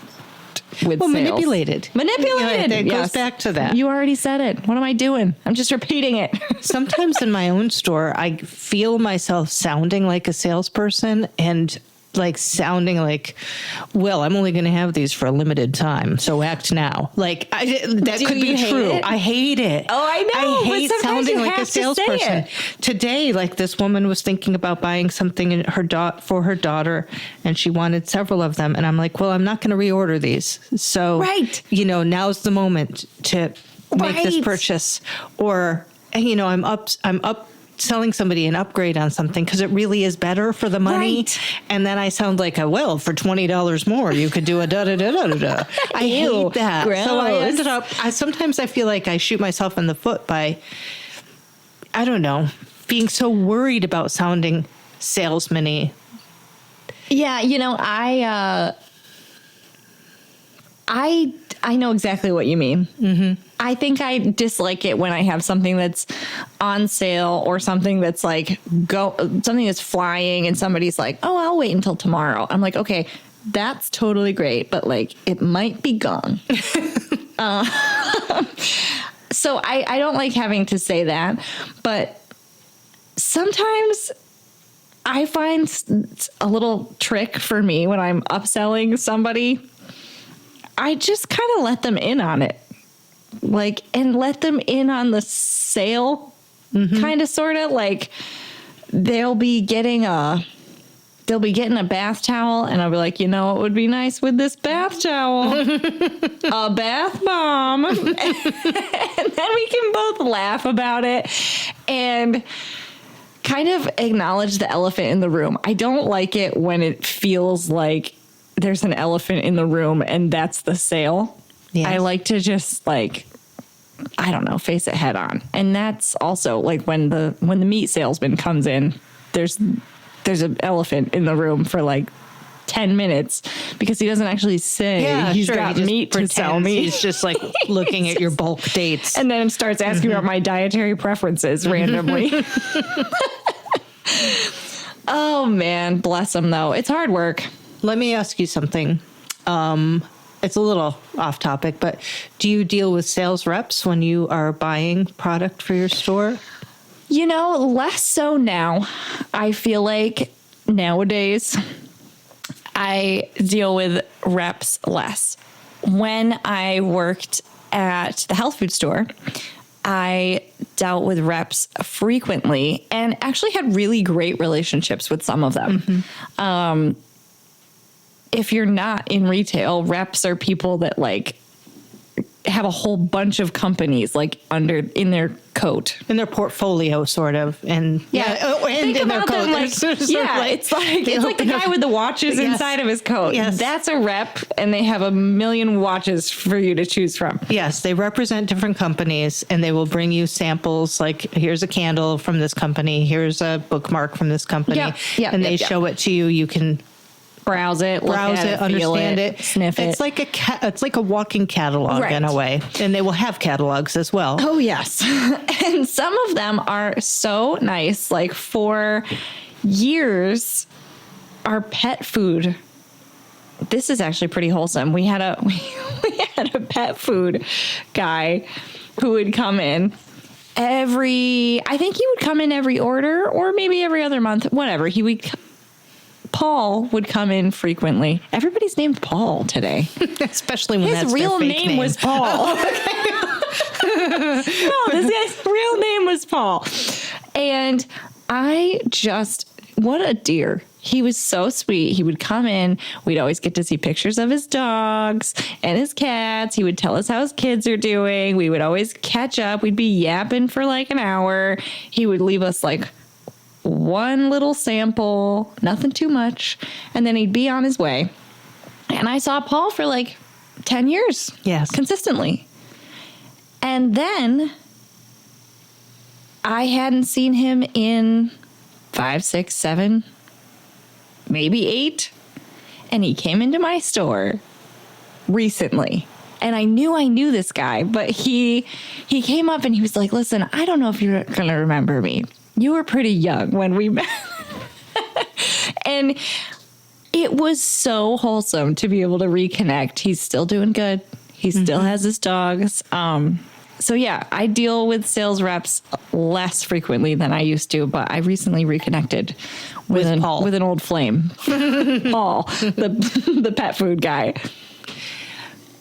C: with sales.
B: Manipulated. It goes back to that.
C: You already said it. What am I doing? I'm just repeating it.
B: Sometimes in my own store, I feel myself sounding like a salesperson and like sounding like, well, I'm only going to have these for a limited time, so act now. Like that could be true. I hate it.
C: Oh, I know.
B: I hate
C: but
B: sounding like a
C: have to say
B: salesperson.
C: it.
B: Today, like this woman was thinking about buying something for her daughter, and she wanted several of them. And I'm like, well, I'm not going to reorder these. So, now's the moment to make this purchase. Or, I'm up selling somebody an upgrade on something because it really is better for the money. Right. And then I sound like for $20 more, you could do a da-da-da-da-da-da. I hate that.
C: Gross.
B: So I ended up, sometimes I feel like I shoot myself in the foot by, I don't know, being so worried about sounding salesman-y
C: Yeah, I know exactly what you mean. Mm-hmm. I think I dislike it when I have something that's on sale or something that's like something that's flying and somebody's like, "Oh, I'll wait until tomorrow." I'm like, "Okay, that's totally great, but like it might be gone." So I don't like having to say that, but sometimes I find a little trick for me when I'm upselling somebody. I just kind of let them in on it, and let them in on the sale, kind of, sort of. Like they'll be getting a bath towel, and I'll be like, what would be nice with this bath towel? A bath bomb. And then we can both laugh about it and kind of acknowledge the elephant in the room. I don't like it when it feels like there's an elephant in the room and that's the sale. Yes. I like to just face it head on. And that's also like when the meat salesman comes in, there's an elephant in the room for like 10 minutes because he doesn't actually say he's got meat to sell me.
B: He's just like looking at your bulk dates.
C: And then starts asking about my dietary preferences randomly. Oh man, bless him though. It's hard work.
B: Let me ask you something. It's a little off topic, but do you deal with sales reps when you are buying product for your store?
C: Less so now. I feel like nowadays I deal with reps less. When I worked at the health food store, I dealt with reps frequently and actually had really great relationships with some of them. Mm-hmm. If you're not in retail, reps are people that like have a whole bunch of companies like in their coat,
B: in their portfolio, sort of, and
C: think
B: in
C: about
B: their coat.
C: Them it's like the guy with the watches inside of his coat.
B: Yes.
C: That's a rep, and they have a million watches for you to choose from.
B: Yes, they represent different companies, and they will bring you samples. Like, here's a candle from this company, here's a bookmark from this company, and they show it to you. You can
C: browse it,
B: understand it,
C: sniff it.
B: It's like a walking catalog in a way, and they will have catalogs as well.
C: Oh yes, and some of them are so nice. Like for years, our pet food. This is actually pretty wholesome. We had a pet food guy who would come in I think he would come in every order or maybe every other month, whatever. Paul would come in frequently. Everybody's named Paul today.
B: Especially when
C: his real name was Paul. Oh, okay. No, this guy's real name was Paul. And what a dear. He was so sweet. He would come in. We'd always get to see pictures of his dogs and his cats. He would tell us how his kids are doing. We would always catch up. We'd be yapping for like an hour. He would leave us like one little sample, nothing too much, and then he'd be on his way. And I saw Paul for like 10 years.
B: Yes.
C: Consistently. And then I hadn't seen him in 5, 6, 7, maybe 8. And he came into my store recently. And I knew this guy, but he came up and he was like, "Listen, I don't know if you're going to remember me. You were pretty young when we met." And it was so wholesome to be able to reconnect. He's still doing good. He still has his dogs. So yeah, I deal with sales reps less frequently than I used to, but I recently reconnected with an old flame, Paul, the pet food guy.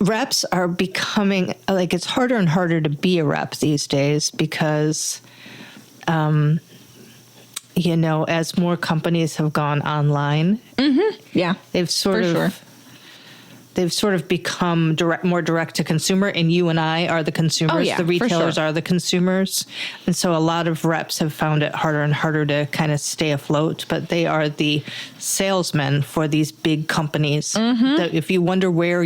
B: Reps are becoming like, it's harder and harder to be a rep these days because, as more companies have gone online,
C: yeah,
B: they've sort of they've sort of become more direct to consumer, and you and I are the consumers.
C: Oh, yeah,
B: the retailers
C: for sure.
B: are the consumers. And so a lot of reps have found it harder and harder to kind of stay afloat, but they are the salesmen for these big companies. That if you wonder where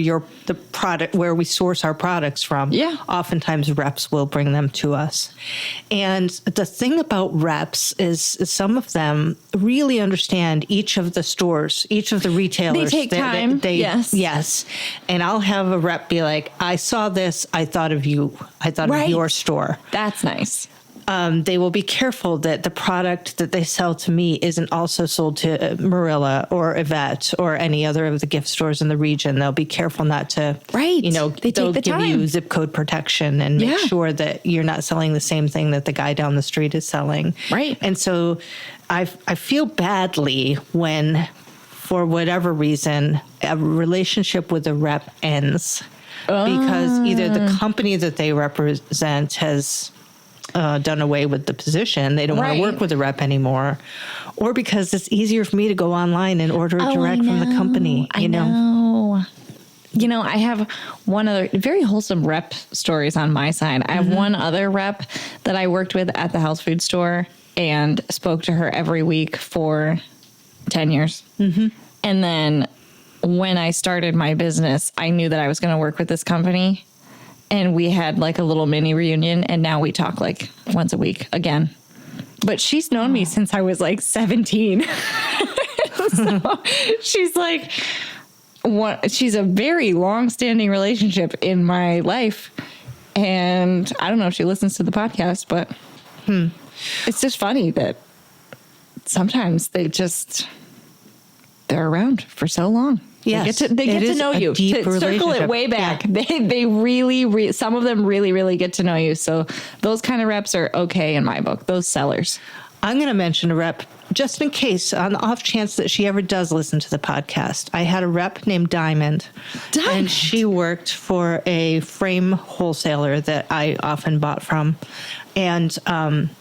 B: where we source our products from, oftentimes reps will bring them to us. And the thing about reps is some of them really understand each of the stores, each of the retailers.
C: They take time.
B: Yes. And I'll have a rep be like, I saw this. I thought of you. I thought of your store.
C: That's nice.
B: They will be careful that the product that they sell to me isn't also sold to Marilla or Yvette or any other of the gift stores in the region. They'll be careful not to, they'll give you zip code protection and make sure that you're not selling the same thing that the guy down the street is selling.
C: Right.
B: And so I feel badly when, for whatever reason, a relationship with a rep ends because either the company that they represent has done away with the position. They don't want to work with a rep anymore. Or because it's easier for me to go online and order it direct from the company. I know.
C: You know, I have one other very wholesome rep stories on my side. I have one other rep that I worked with at the health food store and spoke to her every week for 10 years. And then when I started my business, I knew that I was going to work with this company. And we had like a little mini reunion, and now we talk like once a week again. But she's known me since I was like 17. So she's like, she's a very long-standing relationship in my life. And I don't know if she listens to the podcast, but it's just funny that sometimes they're around for so long.
B: Yes,
C: they get to know you. To circle it way back, they really, some of them really get to know you. So those kind of reps are okay in my book. Those sellers.
B: I'm going to mention a rep just in case, on the off chance that she ever does listen to the podcast. I had a rep named Diamond. And she worked for a frame wholesaler that I often bought from. And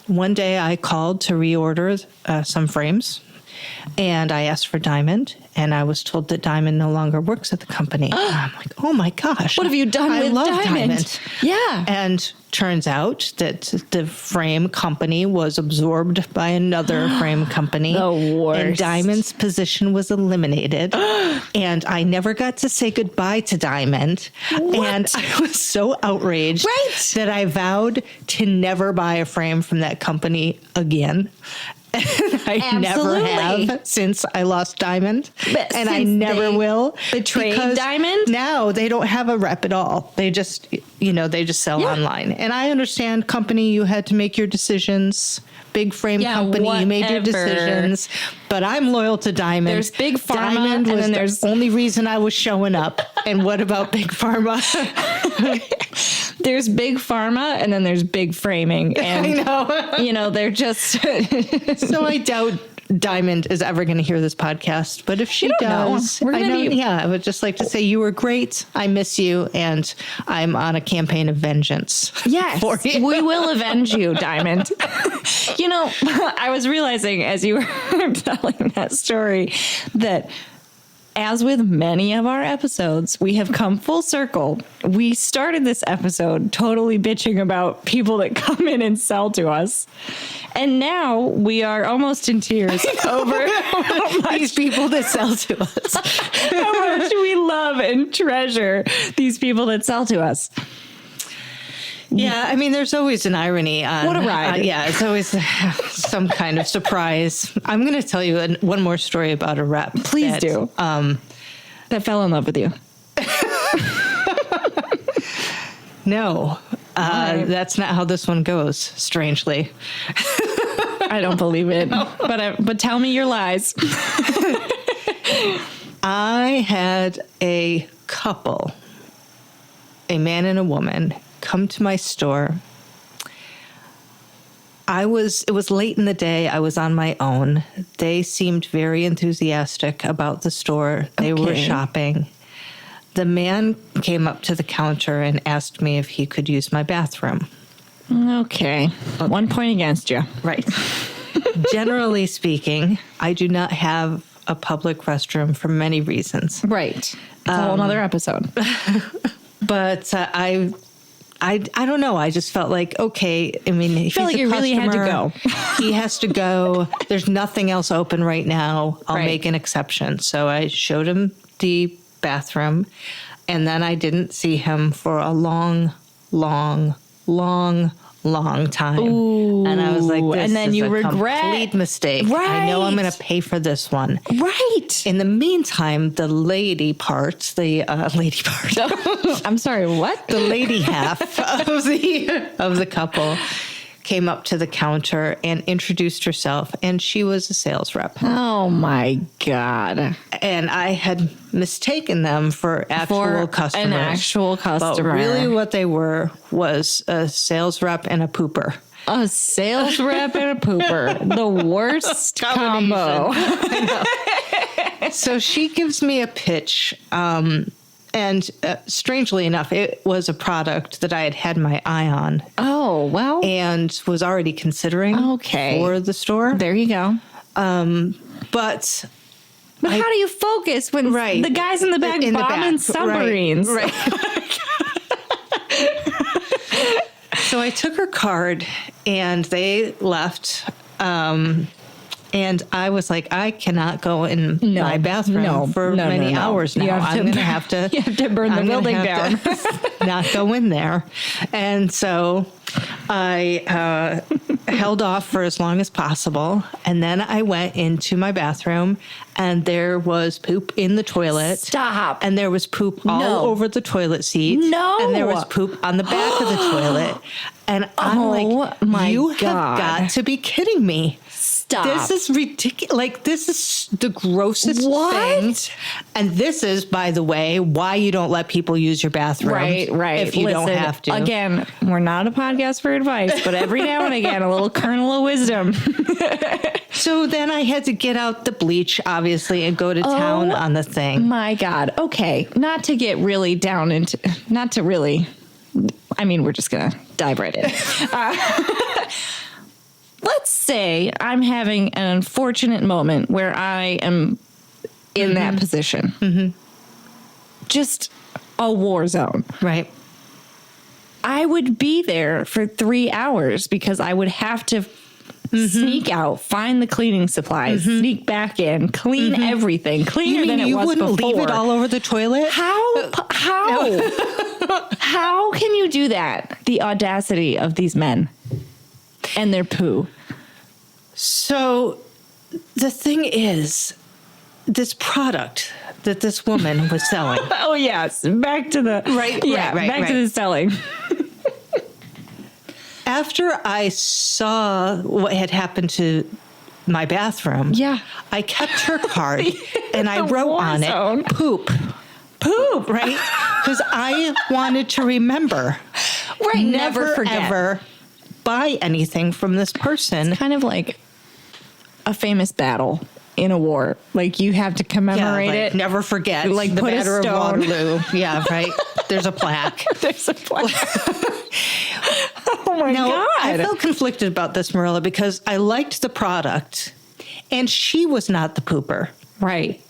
B: one day I called to reorder some frames. And I asked for Diamond, and I was told that Diamond no longer works at the company. I'm like, oh my gosh.
C: What have you done with Diamond?
B: Yeah. And turns out that the frame company was absorbed by another frame company.
C: The worst.
B: And Diamond's position was eliminated. And I never got to say goodbye to Diamond.
C: What?
B: And I was so outraged that I vowed to never buy a frame from that company again. I never have since I lost Diamond, and I never will.
C: Betrayed Diamond?
B: Now they don't have a rep at all. They just, sell online. And I understand, company, you had to make your decisions. Big frame company, you made your decisions. But I'm loyal to Diamond.
C: There's Big Pharma,
B: Diamond was
C: and then there's
B: the only reason I was showing up. And what about Big Pharma?
C: There's Big Pharma, and then there's Big Framing. And,
B: I know.
C: They're just...
B: So I doubt Diamond is ever going to hear this podcast. But if she does, I would just like to say you were great. I miss you. And I'm on a campaign of vengeance.
C: Yes,
B: for you.
C: We will avenge you, Diamond. I was realizing as you were telling that story that as with many of our episodes, we have come full circle. We started this episode totally bitching about people that come in and sell to us. And now we are almost in tears over how much
B: these people that sell to us.
C: How much we love and treasure these people that sell to us.
B: Yeah, I mean, there's always an irony on...
C: What a ride.
B: It's always some kind of surprise. I'm going to tell you one more story about a rep.
C: Please do. That fell in love with you.
B: No, that's not how this one goes, strangely.
C: I don't believe it. No. But tell me your lies.
B: I had a couple, a man and a woman, come to my store. It was late in the day. I was on my own. They seemed very enthusiastic about the store. They were shopping. The man came up to the counter and asked me if he could use my bathroom.
C: Okay. 1 point against you.
B: Right. Generally speaking, I do not have a public restroom for many reasons.
C: Right. It's a whole other episode.
B: But I don't know. I just felt like, okay, I mean, if
C: felt like
B: he's a
C: you really had to
B: customer, he has to go. There's nothing else open right now. I'll
C: Right.
B: make an exception. So I showed him the bathroom, and then I didn't see him for a long time.
C: Ooh.
B: And I was like, this
C: And then
B: is
C: you
B: a
C: regret.
B: complete mistake. I know I'm going to pay for this one.
C: Right.
B: In the meantime, the lady part,
C: I'm sorry, what?
B: the lady half of the couple came up to the counter and introduced herself, and she was a sales rep.
C: Oh my God.
B: And I had mistaken them for actual customers.
C: An actual customer.
B: But really what they were was a sales rep and a pooper.
C: A sales rep and a pooper. The worst combo.
B: So she gives me a pitch, and strangely enough, it was a product that I had my eye on
C: Oh, well.
B: and was already considering for the store.
C: There you go.
B: But
C: how do you focus when the guys in the back bombing submarines?
B: Right. So I took her card and they left. And I was like, I cannot go in my bathroom for many hours now. I'm going to have to.
C: You have to burn the building down.
B: Not go in there. And so I held off for as long as possible. And then I went into my bathroom and there was poop in the toilet.
C: Stop.
B: And there was poop all over the toilet seat.
C: No.
B: And there was poop on the back of the toilet. And I'm like, you have got to be kidding me.
C: Stop.
B: This is ridiculous. Like, this is the grossest thing. And this is, by the way, why you don't let people use your bathroom.
C: Right.
B: If you don't have to.
C: Again, we're not a podcast for advice, but every now and again, a little kernel of wisdom.
B: So then I had to get out the bleach, obviously, and go to town on the thing.
C: My God. Okay. Not to get really down into, not to really, I mean, we're just going to dive right in. Let's say I'm having an unfortunate moment where I am in that position. Mm-hmm. Just a war zone.
B: Right.
C: I would be there for 3 hours because I would have to sneak out, find the cleaning supplies, sneak back in, clean everything, cleaner than it was before.
B: You wouldn't leave it all over the toilet?
C: How? How can you do that? The audacity of these men and their poo.
B: So the thing is, this product that this woman was selling.
C: Oh, yes. Back to the back to the selling.
B: After I saw what had happened to my bathroom, I kept her card and I wrote on it, poop, right? Because I wanted to remember.
C: Right. Never forget.
B: Ever buy anything from this person.
C: Kind of like a famous battle in a war. Like you have to commemorate it.
B: Never forget.
C: Like
B: the
C: put a
B: Battle of
C: stone.
B: Waterloo. Yeah, right. There's a plaque.
C: There's a plaque. Oh my God.
B: I felt conflicted about this, Marilla, because I liked the product and she was not the pooper.
C: Right.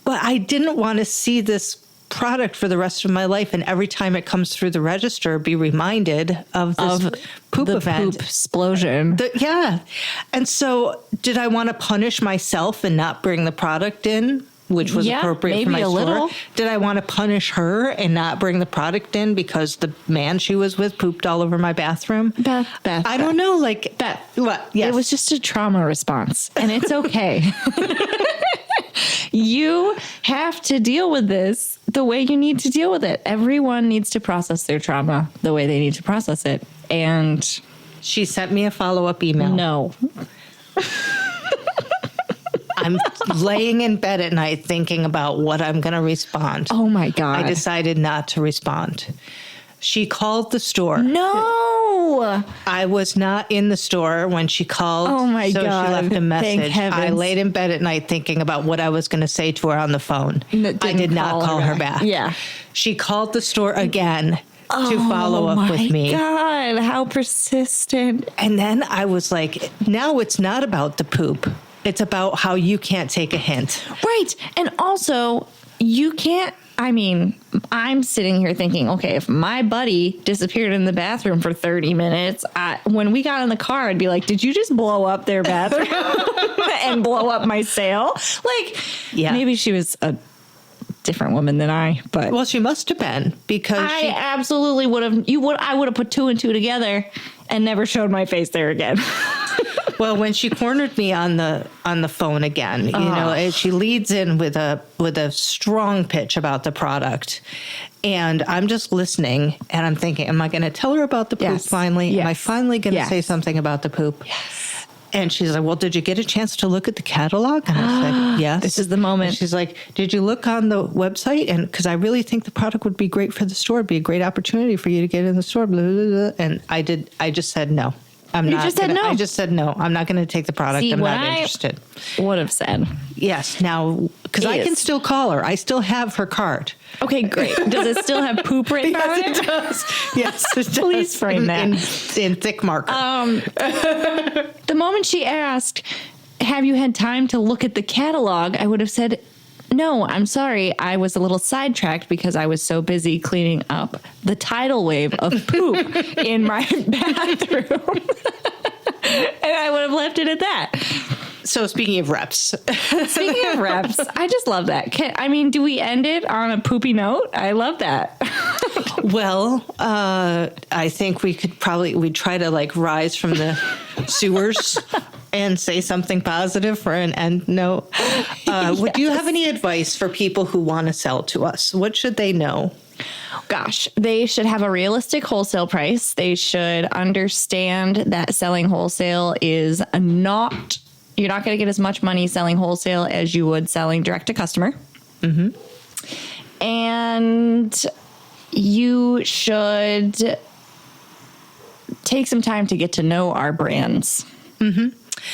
B: But I didn't want to see this product for the rest of my life, and every time it comes through the register, be reminded of this poop event.
C: Poop explosion.
B: And so did I want to punish myself and not bring the product in, which was appropriate for my store? Little. Did I want to punish her and not bring the product in because the man she was with pooped all over my bathroom?
C: Beth.
B: I don't know. Like,
C: Beth.
B: What? Yes.
C: It was just a trauma response, and it's okay. You have to deal with this the way you need to deal with it. Everyone needs to process their trauma the way they need to process it. And
B: she sent me a follow-up email.
C: No.
B: I'm laying in bed at night thinking about what I'm going to respond.
C: Oh, my God.
B: I decided not to respond. She called the store.
C: No.
B: I was not in the store when she called.
C: Oh, my God.
B: So she left a message.
C: Thank heavens.
B: I laid in bed at night thinking about what I was going to say to her on the phone. I did not call her back.
C: Yeah.
B: She called the store again to follow up with me.
C: Oh, my God. How persistent.
B: And then I was like, now it's not about the poop. It's about how you can't take a hint.
C: Right. And also, you can't. I mean, I'm sitting here thinking, okay, if my buddy disappeared in the bathroom for 30 minutes, when we got in the car, I'd be like, did you just blow up their bathroom and blow up my sale? Like, maybe she was a different woman than I, but.
B: Well, she must have been, because
C: I absolutely would have, I would have put two and two together and never showed my face there again.
B: Well, when she cornered me on the phone again, you know, and she leads in with a strong pitch about the product, and I'm just listening, and I'm thinking, am I going to tell her about the poop finally?
C: Yes.
B: Am I finally going to
C: Yes.
B: say something about the poop?
C: Yes.
B: And she's like, well, did you get a chance to look at the catalog? And I said, yes.
C: This is the moment.
B: And she's like, did you look on the website? And because I really think the product would be great for the store. It'd be a great opportunity for you to get in the store. Blah, blah, blah. And I just said no. I just said no. I'm not going to take the product.
C: See,
B: I'm
C: what
B: not interested.
C: Would have said.
B: Yes. Now, because I can still call her. I still have her card.
C: Okay, great. Does it still have poop written on it?
B: Yes, it does. Yes, it does.
C: Please frame that.
B: In thick marker.
C: The moment she asked, have you had time to look at the catalog? I would have said, no, I'm sorry. I was a little sidetracked because I was so busy cleaning up the tidal wave of poop in my bathroom. And I would have left it at that.
B: So speaking of reps.
C: Speaking of reps, I just love that. Do we end it on a poopy note? I love that.
B: Well, I think we'd try to rise from the sewers and say something positive for an end note. Would you have any advice for people who want to sell to us? What should they know?
C: Gosh, they should have a realistic wholesale price. They should understand that selling wholesale is you're not going to get as much money selling wholesale as you would selling direct to customer. Mm-hmm. And you should take some time to get to know our brands. Mm-hmm.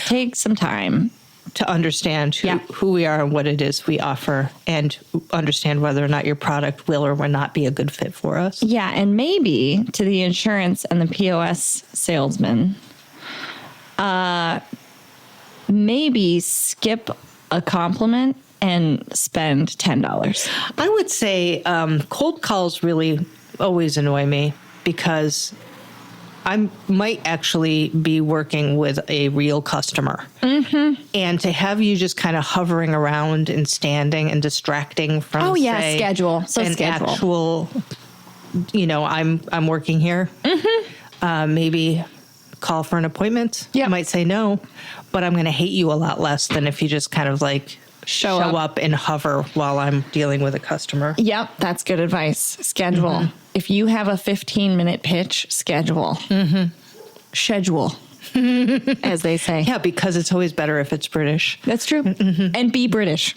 C: Take some time
B: to understand who we are and what it is we offer, and understand whether or not your product will or will not be a good fit for us.
C: Yeah, and maybe to the insurance and the POS salesman, maybe skip a compliment and spend $10.
B: I would say cold calls really always annoy me, because I might actually be working with a real customer. Mm-hmm. And to have you just kind of hovering around and standing and distracting from
C: schedule.
B: Actual, I'm working here. Mm-hmm. Maybe call for an appointment.
C: Yep.
B: You might say no, but I'm going to hate you a lot less than if you just kind of show up and hover while I'm dealing with a customer.
C: Yep, that's good advice. Schedule. Mm-hmm. If you have a 15-minute pitch, schedule. Mm-hmm. Schedule, as they say.
B: Yeah, because it's always better if it's British.
C: That's true. Mm-hmm. And be British.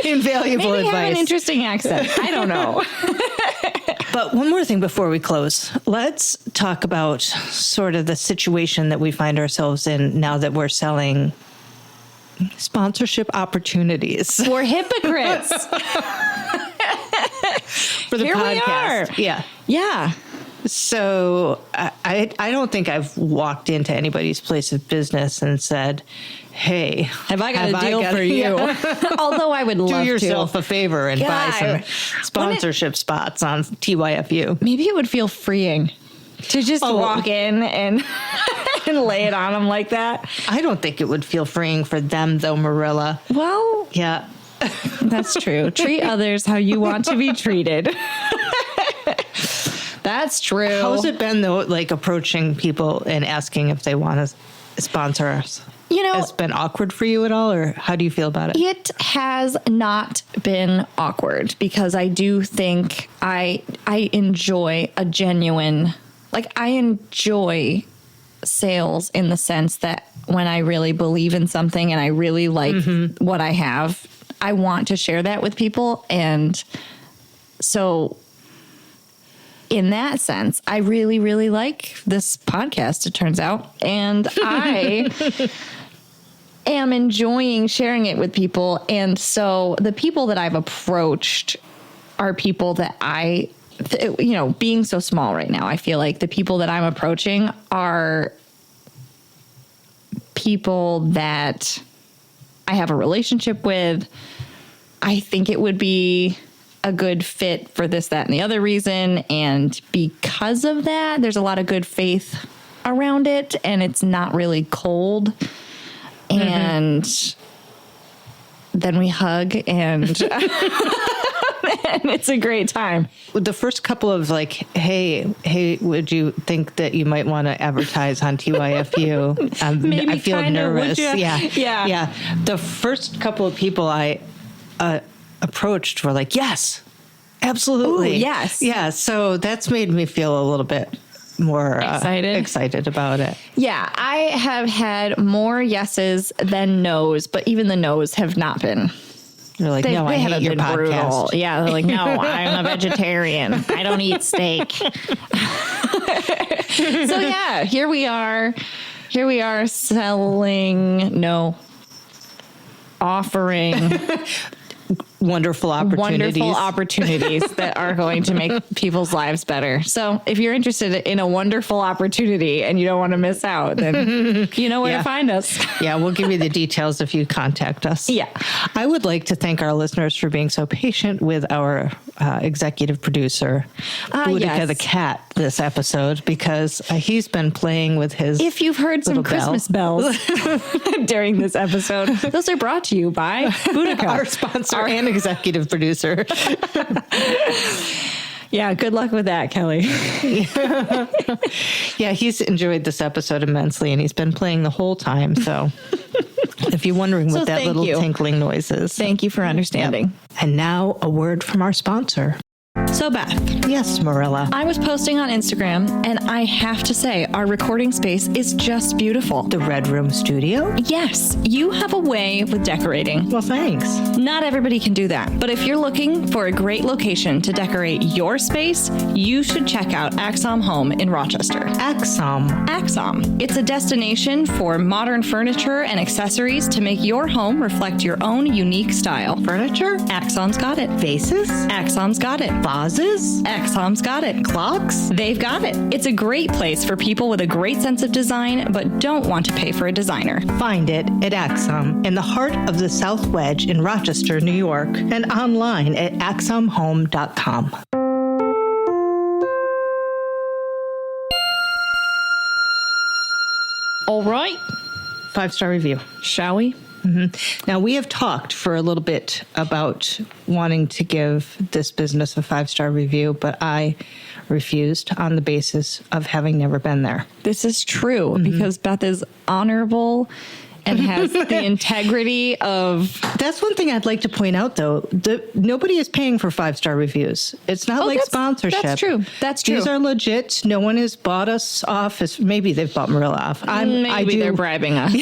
B: Invaluable
C: Maybe
B: advice.
C: Have an interesting accent. I don't know.
B: But one more thing before we close. Let's talk about sort of the situation that we find ourselves in now that we're selling sponsorship opportunities.
C: We're hypocrites.
B: For the
C: Here
B: podcast.
C: We are. Yeah.
B: So I don't think I've walked into anybody's place of business and said, hey,
C: have I got a deal for you? Yeah. Although I would love to.
B: Do yourself a favor and buy some sponsorship spots on TYFU.
C: Maybe it would feel freeing to just walk in and lay it on them like that.
B: I don't think it would feel freeing for them, though, Marilla.
C: Well,
B: yeah.
C: That's true. Treat others how you want to be treated. That's true.
B: How's it been, though, approaching people and asking if they want to sponsor us? Has it been awkward for you at all, or how do you feel about it?
C: It has not been awkward, because I do think I enjoy a genuine, I enjoy sales in the sense that when I really believe in something and I really like what I have, I want to share that with people. And so in that sense, I really, really like this podcast, it turns out. And I am enjoying sharing it with people. And so the people that I've approached are people that being so small right now, I feel like the people that I'm approaching are people that I have a relationship with. I think it would be a good fit for this, that, and the other reason. And because of that, there's a lot of good faith around it, and it's not really cold. And then we hug, and, and it's a great time.
B: The first couple of like, hey, would you think that you might want to advertise on TYFU?
C: Maybe
B: I feel
C: kinda,
B: nervous.
C: would ya?
B: Yeah. The first couple of people I approached were like, yes, absolutely.
C: Ooh, yes.
B: Yeah. So that's made me feel a little bit more excited about it.
C: Yeah, I have had more yeses than nos, but even the nos have not been.
B: You're like, no, I hate your podcast.
C: Brutal. Yeah, they're like, no, I'm a vegetarian. I don't eat steak. So yeah, here we are. Offering
B: wonderful opportunities
C: that are going to make people's lives better. So if you're interested in a wonderful opportunity and you don't want to miss out, then you know where to find us.
B: Yeah, we'll give you the details if you contact us.
C: Yeah.
B: I would like to thank our listeners for being so patient with our executive producer, Boudica the cat, this episode, because he's been playing with his
C: If you've heard some Christmas bells during this episode, those are brought to you by Boudica,
B: our sponsor and executive producer.
C: Yeah, good luck with that, Kelly.
B: Yeah, he's enjoyed this episode immensely, and he's been playing the whole time. So if you're wondering what that little tinkling noise is.
C: Thank you for understanding.
B: Yep. And now a word from our sponsor.
C: So, Beth.
B: Yes, Marilla.
C: I was posting on Instagram, and I have to say, our recording space is just beautiful.
B: The Red Room Studio?
C: Yes, you have a way with decorating.
B: Well, thanks.
C: Not everybody can do that, but if you're looking for a great location to decorate your space, you should check out Axom Home in Rochester.
B: Axom.
C: It's a destination for modern furniture and accessories to make your home reflect your own unique style.
B: Furniture?
C: Axom's got it.
B: Vases?
C: Axom's got it.
B: Vases?
C: Axom's got it.
B: Clocks?
C: They've got it. It's a great place for people with a great sense of design but don't want to pay for a designer.
B: Find it at Axom in the heart of the South Wedge in Rochester, New York, and online at axomhome.com.
C: All right.
B: 5-star review.
C: Shall we?
B: Mm-hmm. Now, we have talked for a little bit about wanting to give this business a 5-star review, but I refused on the basis of having never been there.
C: This is true because Beth is honorable and has the integrity of...
B: That's one thing I'd like to point out, though. Nobody is paying for 5-star reviews. It's not like sponsorship.
C: That's true. That's true.
B: These are legit. No one has bought us off. Maybe they've bought Marilla off.
C: Maybe they're bribing us.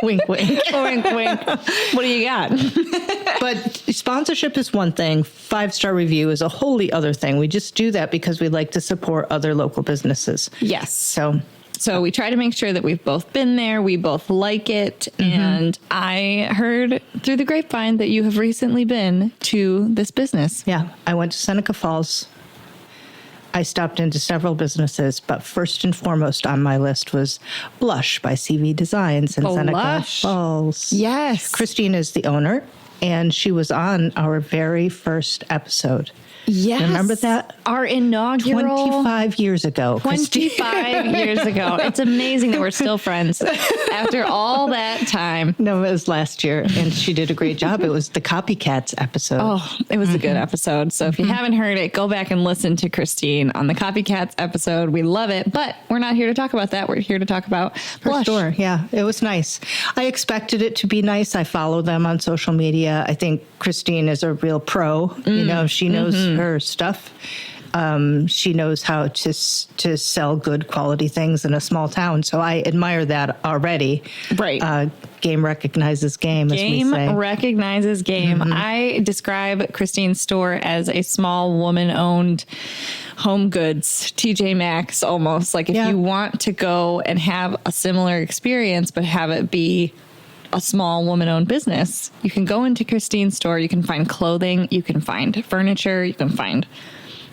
B: Wink, wink.
C: Wink, wink. What do you got?
B: But sponsorship is one thing. 5-star review is a wholly other thing. We just do that because we like to support other local businesses.
C: Yes.
B: So
C: we try to make sure that we've both been there. We both like it. And I heard through the grapevine that you have recently been to this business.
B: Yeah. I went to Seneca Falls. I stopped into several businesses, but first and foremost on my list was Blush by CV Designs in Seneca Falls.
C: Yes.
B: Christine is the owner, and she was on our very first episode.
C: Yes.
B: Remember that?
C: Our inaugural...
B: 25 years ago.
C: 25 years ago. It's amazing that we're still friends after all that time.
B: No, it was last year, and she did a great job. It was the Copycats episode.
C: Oh, it was a good episode. So if you haven't heard it, go back and listen to Christine on the Copycats episode. We love it, but we're not here to talk about that. We're here to talk about Blush.
B: For sure. Yeah, it was nice. I expected it to be nice. I follow them on social media. I think Christine is a real pro. You know, she knows her stuff. She knows how to sell good quality things in a small town. So I admire that already.
C: Right.
B: Game recognizes game, as we say.
C: Game recognizes game. I describe Christine's store as a small woman-owned home goods, TJ Maxx almost. Like if you want to go and have a similar experience, but have it be a small woman-owned business, you can go into Christine's store. You can find clothing. You can find furniture. You can find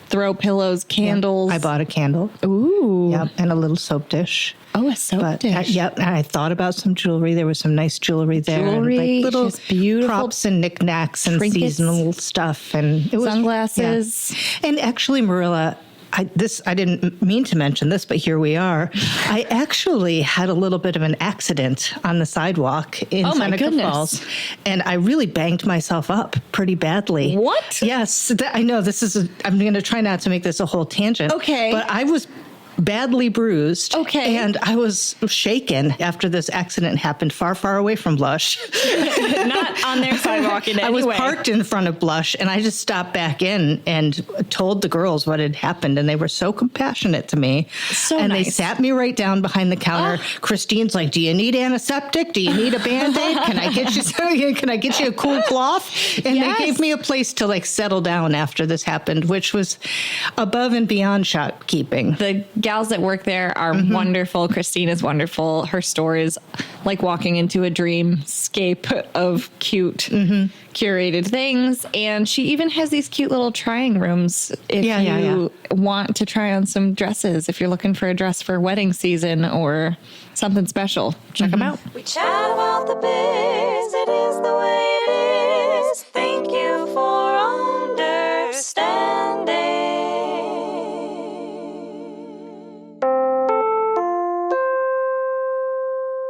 C: throw pillows, candles.
B: I bought a candle.
C: Ooh.
B: Yep, and a little soap dish.
C: Oh, a soap dish.
B: Yep, and I thought about some jewelry. There was some nice jewelry there.
C: Jewelry,
B: and like little
C: just beautiful
B: props and knickknacks and
C: trinkets,
B: seasonal stuff. And it was
C: sunglasses.
B: Yeah. And actually, Marilla, I didn't mean to mention this, but here we are. I actually had a little bit of an accident on the sidewalk in Seneca Falls, and I really banged myself up pretty badly.
C: What?
B: Yes, I know this is. I'm going to try not to make this a whole tangent.
C: Okay,
B: but I was badly bruised.
C: Okay.
B: And I was shaken after this accident happened far, far away from Blush.
C: Not on their sidewalk in any way.
B: I was parked in front of Blush, and I just stopped back in and told the girls what had happened, and they were so compassionate to me.
C: And
B: they sat me right down behind the counter. Christine's like, "Do you need antiseptic? Do you need a Band-Aid? Can I get you something? Can I get you a cool cloth?" And they gave me a place to like settle down after this happened, which was above and beyond shopkeeping.
C: The gals that work there are wonderful. Christine is wonderful. Her store is like walking into a dreamscape of cute, curated things. And she even has these cute little trying rooms if you want to try on some dresses, if you're looking for a dress for wedding season or something special. Check them out.
A: We chat about the biz. It is the way it is. Thank you for understanding.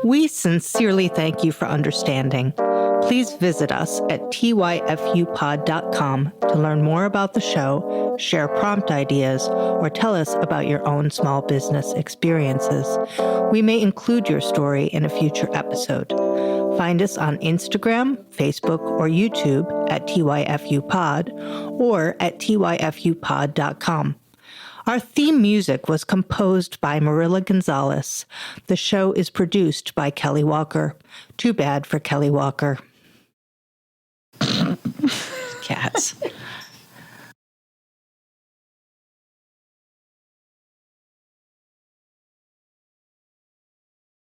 B: We sincerely thank you for understanding. Please visit us at tyfupod.com to learn more about the show, share prompt ideas, or tell us about your own small business experiences. We may include your story in a future episode. Find us on Instagram, Facebook, or YouTube at tyfupod or at tyfupod.com. Our theme music was composed by Marilla Gonzalez. The show is produced by Kelly Walker. Too bad for Kelly Walker. Cats.